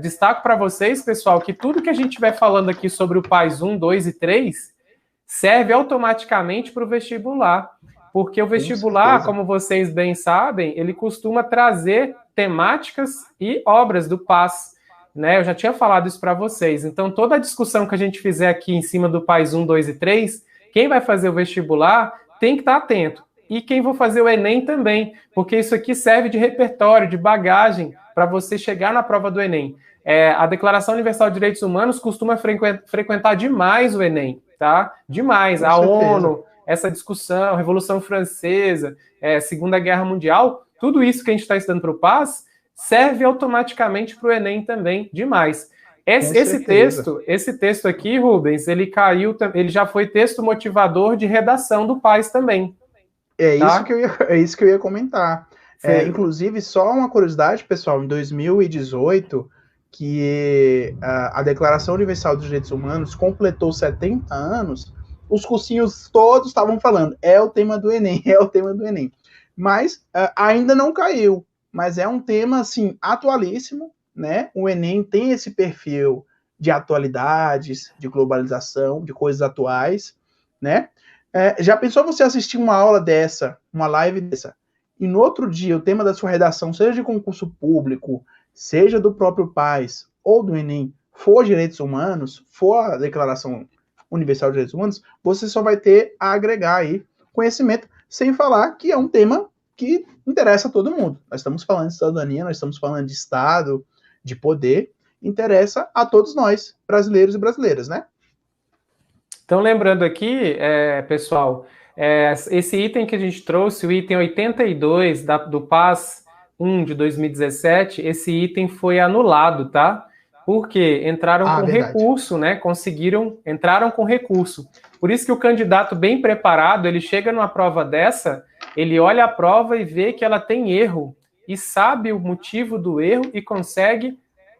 Destaco para vocês, pessoal, que tudo que a gente estiver falando aqui sobre o Pais 1, 2 e 3 serve automaticamente para o vestibular. Porque o vestibular, como vocês bem sabem, ele costuma trazer temáticas e obras do PAS. Né? Eu já tinha falado isso para vocês. Então, toda a discussão que a gente fizer aqui em cima do Pais 1, 2 e 3, quem vai fazer o vestibular tem que estar atento. E quem for fazer o Enem também, porque isso aqui serve de repertório, de bagagem, para você chegar na prova do Enem. A Declaração Universal de Direitos Humanos costuma frequentar demais o Enem, tá? Demais. A ONU, essa discussão, Revolução Francesa, Segunda Guerra Mundial, tudo isso que a gente está estudando para o PAS serve automaticamente para o Enem também, demais. Esse texto aqui, Rubens, ele já foi texto motivador de redação do PAS também. Isso que eu ia comentar. Inclusive, só uma curiosidade, pessoal, em 2018, que a Declaração Universal dos Direitos Humanos completou 70 anos, os cursinhos todos estavam falando, é o tema do Enem, é o tema do Enem. Mas ainda não caiu, mas é um tema, assim, atualíssimo, né? O Enem tem esse perfil de atualidades, de globalização, de coisas atuais, né? Já pensou você assistir uma aula dessa, uma live dessa, e no outro dia o tema da sua redação, seja de concurso público, seja do próprio PAS ou do Enem, for direitos humanos, for a Declaração Universal de Direitos Humanos, você só vai ter a agregar aí conhecimento, sem falar que é um tema que interessa a todo mundo. Nós estamos falando de cidadania, nós estamos falando de Estado, de poder, interessa a todos nós, brasileiros e brasileiras, né? Então, lembrando aqui, pessoal, esse item que a gente trouxe, o item 82 do PAS 1 de 2017, esse item foi anulado, tá? Porque entraram com recurso, né? Entraram com recurso. Por isso que o candidato bem preparado, ele chega numa prova dessa, ele olha a prova e vê que ela tem erro, e sabe o motivo do erro e consegue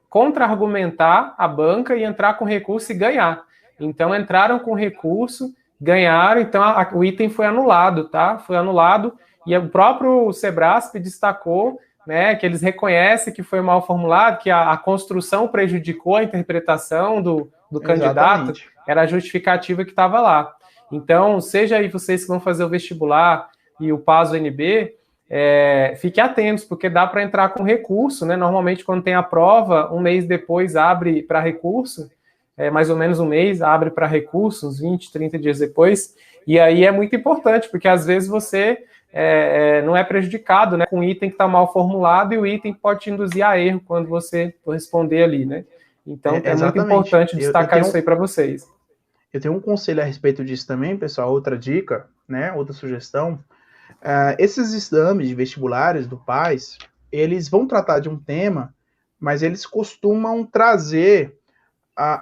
contra-argumentar a banca e entrar com recurso e ganhar. Então, entraram com recurso, ganharam, então o item foi anulado, tá? Foi anulado, e o próprio Sebrasp destacou, né, que eles reconhecem que foi mal formulado, que a construção prejudicou a interpretação do candidato, era a justificativa que estava lá. Então, seja aí vocês que vão fazer o vestibular e o PAS UNB, fiquem atentos, porque dá para entrar com recurso, né? Normalmente, quando tem a prova, um mês depois abre para recurso, mais ou menos um mês, abre para recurso, uns 20, 30 dias depois, e aí é muito importante, porque às vezes você não é prejudicado, né, com um item que está mal formulado, e o item pode te induzir a erro quando você for responder ali, né? Então, é muito importante destacar isso aí para vocês. Eu tenho um conselho a respeito disso também, pessoal, outra dica, né, outra sugestão. Esses exames de vestibulares do PAS, eles vão tratar de um tema mas eles costumam trazer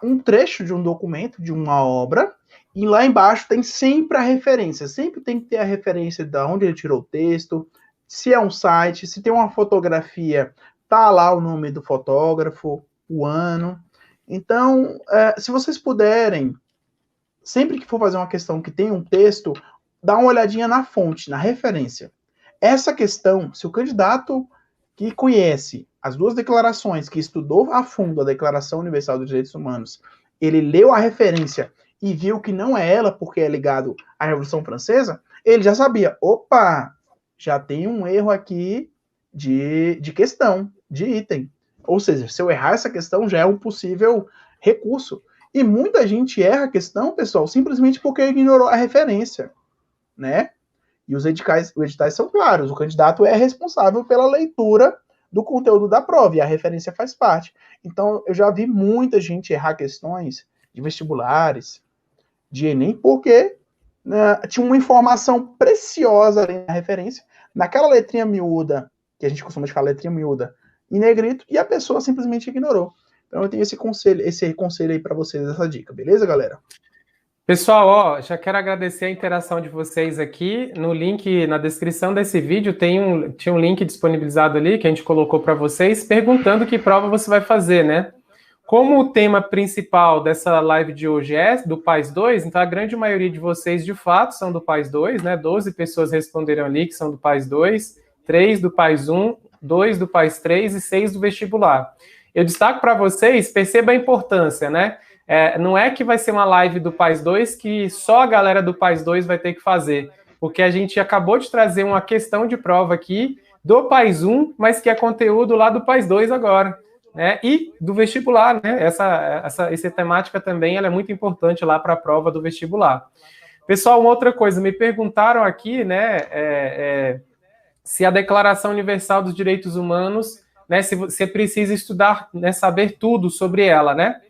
um trecho de um documento, de uma obra, e lá embaixo tem sempre a referência, sempre tem que ter a referência de onde ele tirou o texto, se é um site, se tem uma fotografia, tá lá o nome do fotógrafo, o ano. Então, se vocês puderem, sempre que for fazer uma questão que tem um texto, dá uma olhadinha na fonte, na referência. Essa questão, se o candidato que conhece as duas declarações, que estudou a fundo a Declaração Universal dos Direitos Humanos, ele leu a referência e viu que não é ela porque é ligado à Revolução Francesa, ele já sabia, opa, já tem um erro aqui de questão, de item. Ou seja, se eu errar essa questão, já é um possível recurso. E muita gente erra a questão, pessoal, simplesmente porque ignorou a referência, né? E os editais são claros, o candidato é responsável pela leitura do conteúdo da prova, e a referência faz parte. Então, eu já vi muita gente errar questões de vestibulares, de Enem, porque tinha uma informação preciosa ali na referência, naquela letrinha miúda, que a gente costuma chamar letrinha miúda, em negrito, e a pessoa simplesmente ignorou. Então, eu tenho esse conselho aí para vocês, essa dica, beleza, galera? Pessoal, ó, já quero agradecer a interação de vocês aqui. No link, na descrição desse vídeo, tinha um link disponibilizado ali que a gente colocou para vocês, perguntando que prova você vai fazer, né? Como o tema principal dessa live de hoje é do PAS 2, então a grande maioria de vocês, de fato, são do PAS 2, né? 12 pessoas responderam ali que são do PAS 2, 3 do PAS 1, 2 do PAS 3 e 6 do vestibular. Eu destaco para vocês, perceba a importância, né? Não é que vai ser uma live do PAS 2 que só a galera do PAS 2 vai ter que fazer, porque a gente acabou de trazer uma questão de prova aqui do PAS 1, mas que é conteúdo lá do PAS 2 agora, né? E do vestibular, né? Essa temática também ela é muito importante lá para a prova do vestibular. Pessoal, uma outra coisa, me perguntaram aqui, né, se a Declaração Universal dos Direitos Humanos, né, se você precisa estudar, né, saber tudo sobre ela, né?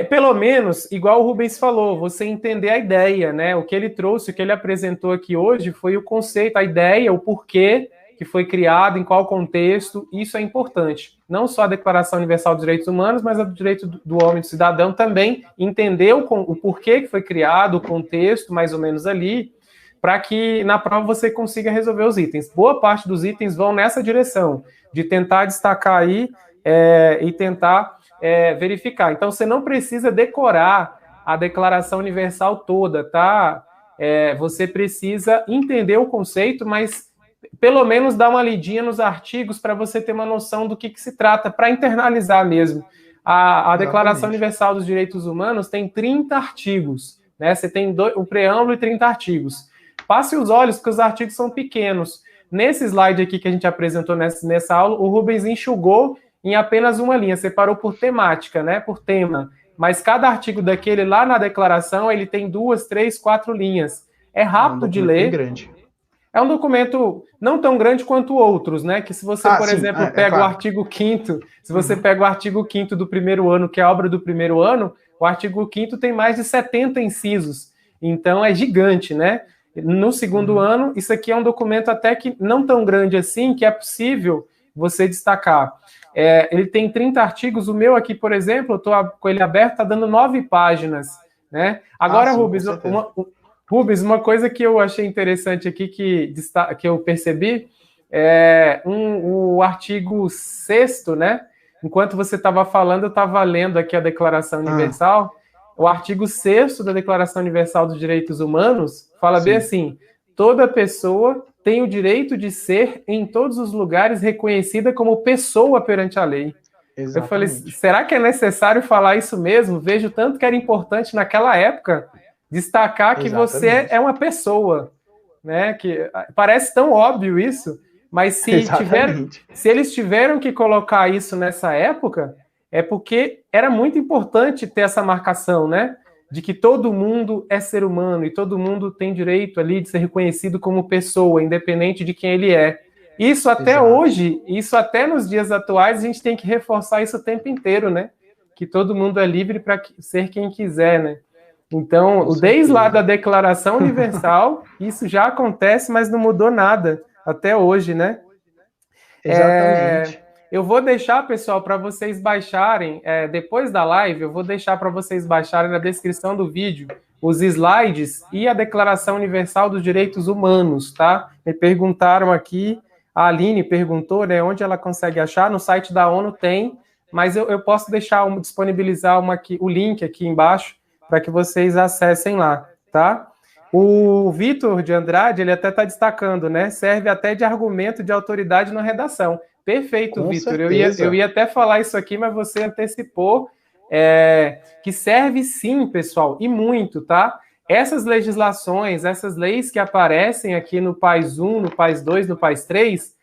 Pelo menos, igual o Rubens falou, você entender a ideia, né? O que ele trouxe, o que ele apresentou aqui hoje foi o conceito, a ideia, o porquê que foi criado, em qual contexto, isso é importante. Não só a Declaração Universal dos Direitos Humanos, mas a do direito do homem e do cidadão também, entender o porquê que foi criado, o contexto, mais ou menos ali, para que na prova você consiga resolver os itens. Boa parte dos itens vão nessa direção, de tentar destacar aí e tentar verificar. Então, você não precisa decorar a Declaração Universal toda, tá? Você precisa entender o conceito, mas pelo menos dar uma lidinha nos artigos para você ter uma noção do que se trata, para internalizar mesmo. A Declaração Universal dos Direitos Humanos tem 30 artigos, né? Você tem o preâmbulo e 30 artigos. Passe os olhos, porque os artigos são pequenos. Nesse slide aqui que a gente apresentou nessa aula, o Rubens enxugou em apenas uma linha, separou por temática, né? Por tema. Mas cada artigo daquele lá na declaração, ele tem 2, 3, 4 linhas. É rápido de ler. Bem grande. É um documento não tão grande quanto outros, né? Que se você, por exemplo, pega o artigo 5º, se você pega o artigo 5º do primeiro ano, que é a obra do primeiro ano, o artigo 5º tem mais de 70 incisos. Então, é gigante, né? No segundo ano, isso aqui é um documento até que não tão grande assim, que é possível você destacar. Ele tem 30 artigos, o meu aqui, por exemplo, eu estou com ele aberto, está dando 9 páginas, né? Agora, Rubens, uma coisa que eu achei interessante aqui, que eu percebi, o artigo 6º, né? Enquanto você estava falando, eu estava lendo aqui a Declaração Universal. O artigo 6º da Declaração Universal dos Direitos Humanos fala bem assim: toda pessoa tem o direito de ser, em todos os lugares, reconhecida como pessoa perante a lei. Exatamente. Eu falei, será que é necessário falar isso mesmo? Vejo tanto que era importante naquela época destacar que você é uma pessoa, né? Que parece tão óbvio isso, mas se eles tiveram que colocar isso nessa época, é porque era muito importante ter essa marcação, né? De que todo mundo é ser humano e todo mundo tem direito ali de ser reconhecido como pessoa, independente de quem ele é. Isso até hoje, isso até nos dias atuais, a gente tem que reforçar isso o tempo inteiro, né? Que todo mundo é livre para ser quem quiser, né? Então, desde lá da Declaração Universal, isso já acontece, mas não mudou nada até hoje, né? Exatamente. Eu vou deixar, pessoal, para vocês baixarem, depois da live, eu vou deixar para vocês baixarem na descrição do vídeo os slides e a Declaração Universal dos Direitos Humanos, tá? Me perguntaram aqui, a Aline perguntou, né, onde ela consegue achar, no site da ONU tem, mas eu posso disponibilizar o link aqui embaixo para que vocês acessem lá, tá? O Vitor de Andrade, ele até está destacando, né? Serve até de argumento de autoridade na redação. Perfeito, Vitor. Eu ia até falar isso aqui, mas você antecipou que serve sim, pessoal, e muito, tá? Essas legislações, essas leis que aparecem aqui no PAS 1, no PAS 2, no PAS 3,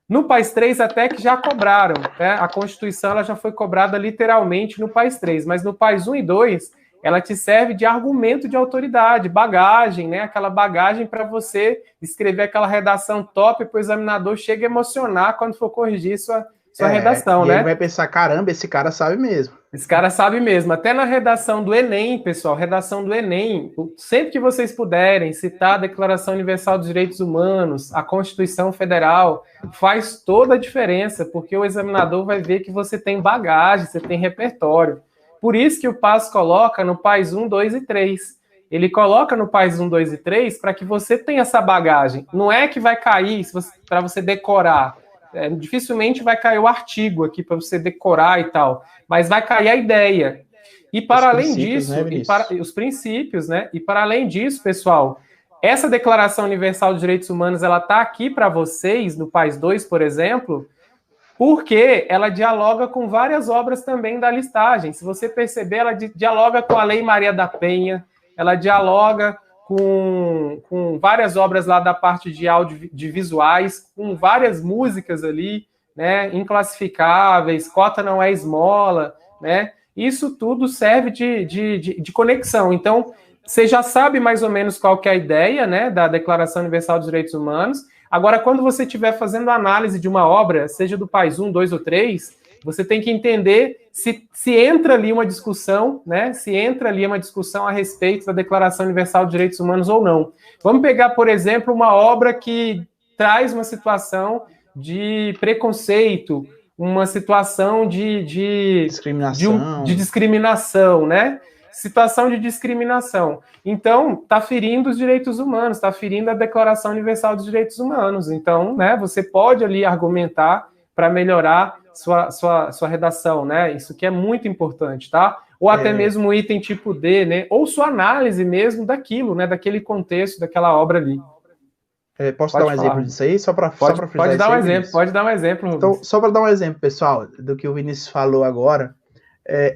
no PAS 3 até que já cobraram, né? A Constituição ela já foi cobrada literalmente no PAS 3, mas no PAS 1 e 2 ela te serve de argumento de autoridade, bagagem, né? Aquela bagagem para você escrever aquela redação top para o examinador chega a emocionar quando for corrigir sua redação, né? Ele vai pensar, caramba, esse cara sabe mesmo. Esse cara sabe mesmo. Até na redação do Enem, pessoal, redação do Enem, sempre que vocês puderem citar a Declaração Universal dos Direitos Humanos, a Constituição Federal, faz toda a diferença, porque o examinador vai ver que você tem bagagem, você tem repertório. Por isso que o PAS coloca no PAS 1, 2 e 3. Ele coloca no PAS 1, 2 e 3 para que você tenha essa bagagem. Não é que vai cair para você decorar. Dificilmente vai cair o artigo aqui para você decorar e tal. Mas vai cair a ideia. E para além disso, os princípios, né? E para além disso, pessoal, essa Declaração Universal dos Direitos Humanos, ela está aqui para vocês, no PAS 2, por exemplo, porque ela dialoga com várias obras também da listagem. Se você perceber, ela dialoga com a Lei Maria da Penha, ela dialoga com várias obras lá da parte de audiovisuais, com várias músicas ali, né, inclassificáveis, cota não é esmola, né? Isso tudo serve de conexão. Então, você já sabe mais ou menos qual que é a ideia, né, da Declaração Universal dos Direitos Humanos. Agora, quando você estiver fazendo análise de uma obra, seja do PAS 1, 2 ou 3, você tem que entender se entra ali uma discussão, né? Se entra ali uma discussão a respeito da Declaração Universal dos Direitos Humanos ou não. Vamos pegar, por exemplo, uma obra que traz uma situação de preconceito, uma situação de discriminação, né? Situação de discriminação. Então, está ferindo os direitos humanos, está ferindo a Declaração Universal dos Direitos Humanos. Então, né, você pode ali argumentar para melhorar sua redação, né? Isso que é muito importante, tá? Ou até mesmo o item tipo D, né? Ou sua análise mesmo daquilo, né? Daquele contexto, daquela obra ali. Posso dar um exemplo disso aí? Só para frisar pode dar um exemplo, pode dar um exemplo, Rubens. Então, só para dar um exemplo, pessoal, do que o Vinícius falou agora,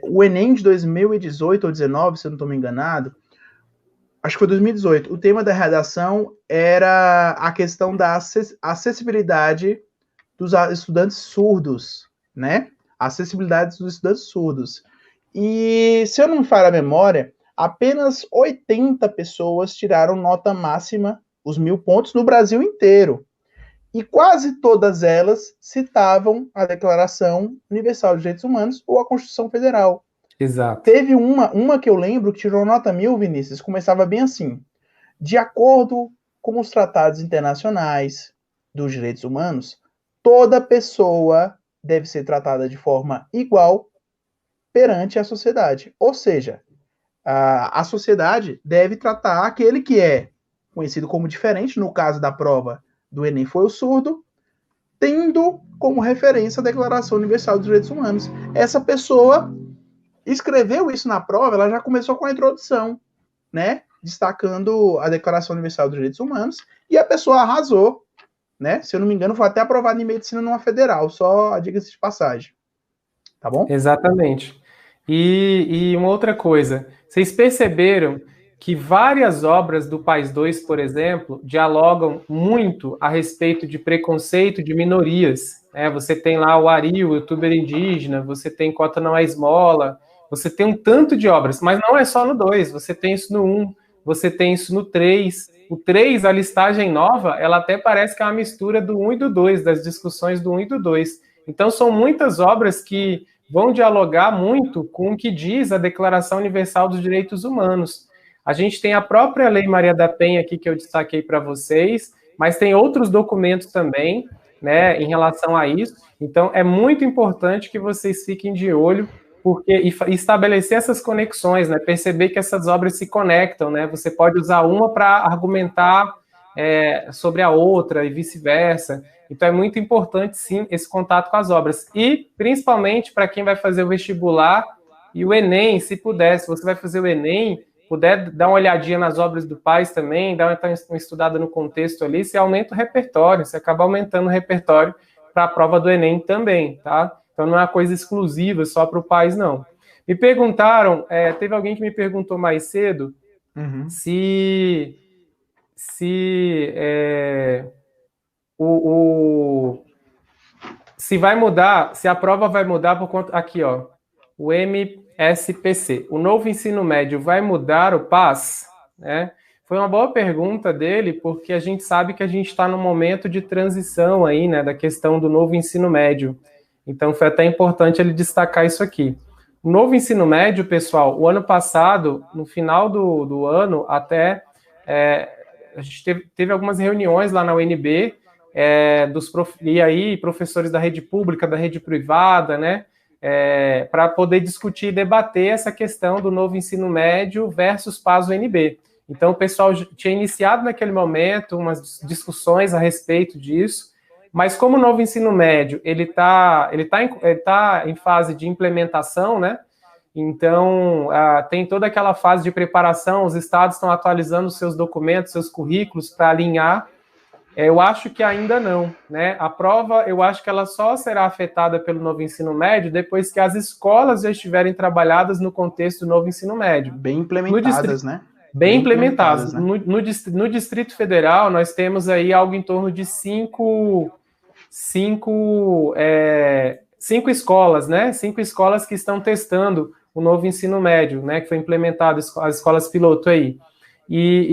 o Enem de 2018 ou 2019, se eu não estou me enganado, acho que foi 2018, o tema da redação era a questão da acessibilidade dos estudantes surdos, né? A acessibilidade dos estudantes surdos. E, se eu não me falho a memória, apenas 80 pessoas tiraram nota máxima, os 1000 pontos, no Brasil inteiro. E quase todas elas citavam a Declaração Universal dos Direitos Humanos ou a Constituição Federal. Exato. Teve uma que eu lembro que tirou nota 1000, Vinícius, começava bem assim: de acordo com os tratados internacionais dos direitos humanos, toda pessoa deve ser tratada de forma igual perante a sociedade. Ou seja, a sociedade deve tratar aquele que é conhecido como diferente, no caso da prova do Enem foi o surdo, tendo como referência a Declaração Universal dos Direitos Humanos. Essa pessoa escreveu isso na prova, ela já começou com a introdução, né? Destacando a Declaração Universal dos Direitos Humanos, e a pessoa arrasou, né? Se eu não me engano, foi até aprovado em medicina numa federal, só diga-se de passagem. Tá bom? Exatamente. E uma outra coisa, vocês perceberam que várias obras do PAS 2, por exemplo, dialogam muito a respeito de preconceito de minorias. Né? Você tem lá o Ari, o youtuber indígena, você tem Cota Não é Esmola, você tem um tanto de obras, mas não é só no 2, você tem isso no 1, você tem isso no 3. O 3, a listagem nova, ela até parece que é uma mistura do 1 e do 2, das discussões do 1 e do 2. Então, são muitas obras que vão dialogar muito com o que diz a Declaração Universal dos Direitos Humanos. A gente tem a própria Lei Maria da Penha aqui que eu destaquei para vocês, mas tem outros documentos também, né, em relação a isso. Então, é muito importante que vocês fiquem de olho porque e estabelecer essas conexões, né? Perceber que essas obras se conectam, né? Você pode usar uma para argumentar sobre a outra e vice-versa. Então, é muito importante, sim, esse contato com as obras. E, principalmente, para quem vai fazer o vestibular e o Enem, se puder, se você vai fazer o Enem, puder dar uma olhadinha nas obras do Paes também, dar uma estudada no contexto ali, você aumenta o repertório, você acaba aumentando o repertório para a prova do Enem também, tá? Então não é uma coisa exclusiva só para o Paes, não. Me perguntaram, teve alguém que me perguntou mais cedo se vai mudar, se a prova vai mudar por conta. Aqui, ó. O MSPC. O novo ensino médio vai mudar o PAS? Né? Foi uma boa pergunta dele, porque a gente sabe que a gente está num momento de transição aí, né, da questão do novo ensino médio. Então, foi até importante ele destacar isso aqui. O novo ensino médio, pessoal, o ano passado, no final do ano, até a gente teve algumas reuniões lá na UNB, e aí professores da rede pública, da rede privada, né, para poder discutir e debater essa questão do novo ensino médio versus PAS UNB. Então, o pessoal tinha iniciado naquele momento umas discussões a respeito disso, mas como o novo ensino médio ele tá em fase de implementação, né? Então, tem toda aquela fase de preparação, os estados estão atualizando seus documentos, seus currículos para alinhar. Eu acho que ainda não, né? A prova, eu acho que ela só será afetada pelo novo ensino médio depois que as escolas já estiverem trabalhadas no contexto do novo ensino médio. Bem implementadas, né? Bem implementadas. Né? No Distrito Federal, nós temos aí algo em torno de cinco escolas, né? 5 escolas que estão testando o novo ensino médio, né? Que foi implementado, as escolas piloto aí.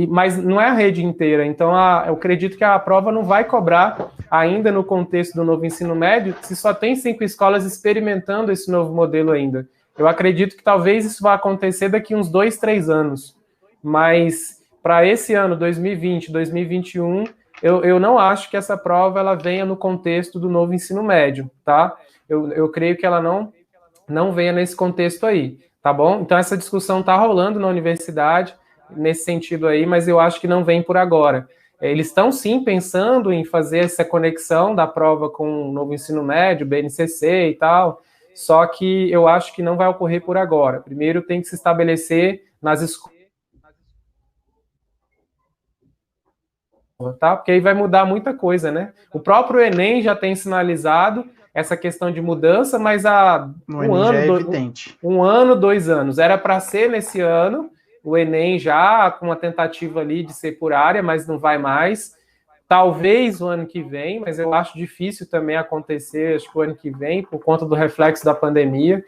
Mas não é a rede inteira, então eu acredito que a prova não vai cobrar ainda no contexto do novo ensino médio, se só tem 5 escolas experimentando esse novo modelo ainda. Eu acredito que talvez isso vá acontecer daqui uns 2, 3 anos, mas para esse ano, 2020, 2021, eu não acho que essa prova ela venha no contexto do novo ensino médio, tá? Eu creio que ela não venha nesse contexto aí, tá bom? Então essa discussão está rolando na universidade, nesse sentido aí, mas eu acho que não vem por agora. Eles estão, sim, pensando em fazer essa conexão da prova com o novo ensino médio, BNCC e tal, só que eu acho que não vai ocorrer por agora. Primeiro tem que se estabelecer nas escolas, tá? Porque aí vai mudar muita coisa, né? O próprio Enem já tem sinalizado essa questão de mudança, mas há um ano, 2 anos. Era para ser nesse ano, o Enem já com uma tentativa ali de ser por área, mas não vai mais. Talvez o ano que vem, mas eu acho difícil também acontecer, acho que o ano que vem, por conta do reflexo da pandemia.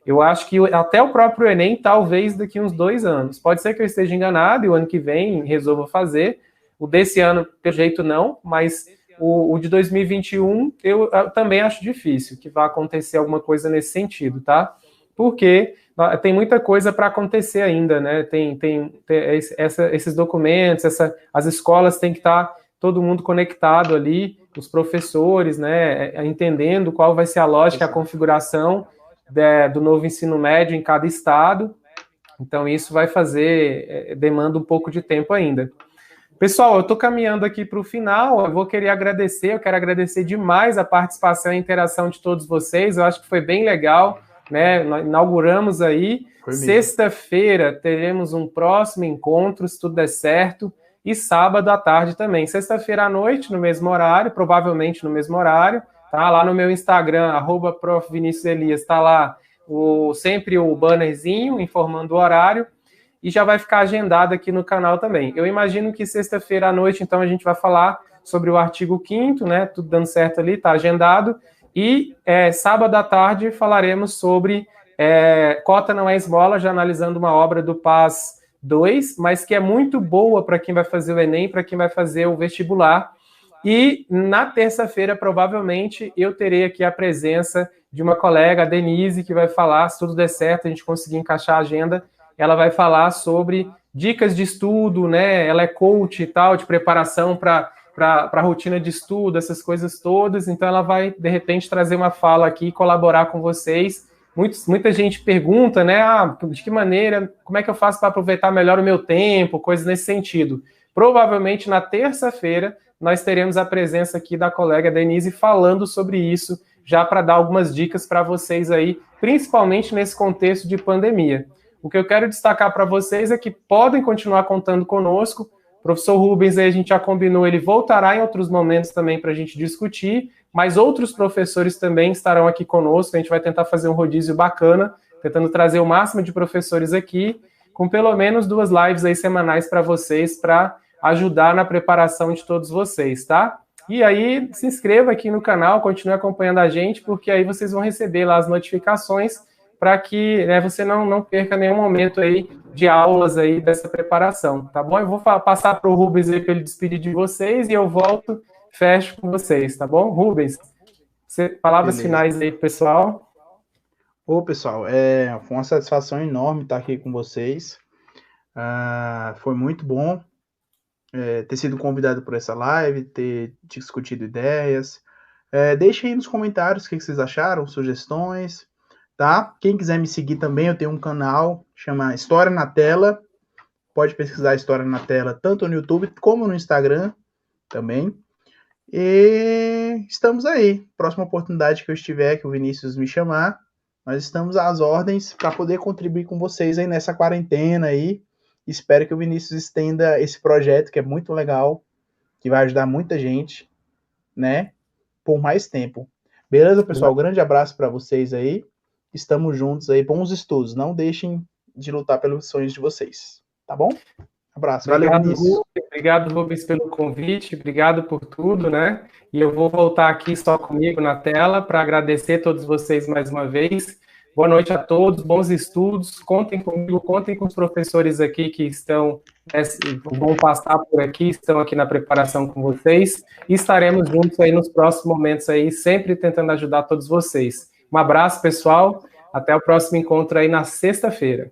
Eu acho que até o próprio Enem, talvez daqui uns 2 anos. Pode ser que eu esteja enganado e o ano que vem resolva fazer. O desse ano, pelo jeito, não, mas o de 2021 eu também acho difícil que vá acontecer alguma coisa nesse sentido, tá? Porque tem muita coisa para acontecer ainda, né? Tem esses documentos, as escolas têm que estar todo mundo conectado ali, os professores, né? Entendendo qual vai ser a lógica, a configuração do novo ensino médio em cada estado. Então, isso vai demanda um pouco de tempo ainda. Pessoal, eu estou caminhando aqui para o final, eu quero agradecer demais a participação e a interação de todos vocês, eu acho que foi bem legal, né? Nós inauguramos aí, sexta-feira teremos um próximo encontro, se tudo der certo, e sábado à tarde também. Sexta-feira à noite, no mesmo horário, provavelmente no mesmo horário, tá? Lá no meu Instagram, @profviniciuselias, tá lá sempre o bannerzinho informando o horário, e já vai ficar agendado aqui no canal também. Eu imagino que sexta-feira à noite, então, a gente vai falar sobre o artigo 5º, né? Tudo dando certo ali, tá agendado. E sábado à tarde falaremos sobre cota não é esmola, já analisando uma obra do PAS 2, mas que é muito boa para quem vai fazer o Enem, para quem vai fazer o vestibular. E na terça-feira, provavelmente, eu terei aqui a presença de uma colega, a Denise, que vai falar, se tudo der certo, a gente conseguir encaixar a agenda, ela vai falar sobre dicas de estudo, né? Ela é coach e tal, de preparação para para a rotina de estudo, essas coisas todas, então ela vai, de repente, trazer uma fala aqui e colaborar com vocês. Muita gente pergunta, né, de que maneira, como é que eu faço para aproveitar melhor o meu tempo, coisas nesse sentido. Provavelmente, na terça-feira, nós teremos a presença aqui da colega Denise falando sobre isso, já para dar algumas dicas para vocês aí, principalmente nesse contexto de pandemia. O que eu quero destacar para vocês é que podem continuar contando conosco. O professor Rubens, aí a gente já combinou, ele voltará em outros momentos também para a gente discutir, mas outros professores também estarão aqui conosco. A gente vai tentar fazer um rodízio bacana, tentando trazer o máximo de professores aqui, com pelo menos 2 lives aí semanais para vocês, para ajudar na preparação de todos vocês, tá? E aí, se inscreva aqui no canal, continue acompanhando a gente, porque aí vocês vão receber lá as notificações para que, né, você não perca nenhum momento aí de aulas aí dessa preparação, tá bom? Eu vou passar para o Rubens aí para ele despedir de vocês e eu volto, fecho com vocês, tá bom? Rubens, palavras finais aí, pessoal. Ô, pessoal, foi uma satisfação enorme estar aqui com vocês. Foi muito bom ter sido convidado por essa live, ter discutido ideias. Deixem aí nos comentários o que vocês acharam, sugestões. Tá? Quem quiser me seguir também, eu tenho um canal, chama História na Tela. Pode pesquisar História na Tela, tanto no YouTube como no Instagram também. E estamos aí. Próxima oportunidade que eu estiver, que o Vinícius me chamar, nós estamos às ordens para poder contribuir com vocês aí nessa quarentena aí. Espero que o Vinícius estenda esse projeto, que é muito legal, que vai ajudar muita gente, né? Por mais tempo. Beleza, pessoal? Grande abraço para vocês aí. Estamos juntos aí, bons estudos. Não deixem de lutar pelos sonhos de vocês, tá bom? Abraço. Valeu, Vinícius. Obrigado, Rubens, pelo convite. Obrigado por tudo, né? E eu vou voltar aqui só comigo na tela para agradecer a todos vocês mais uma vez. Boa noite a todos, bons estudos. Contem comigo, contem com os professores aqui que vão passar por aqui, estão aqui na preparação com vocês. E estaremos juntos aí nos próximos momentos aí, sempre tentando ajudar todos vocês. Um abraço, pessoal. Até o próximo encontro aí na sexta-feira.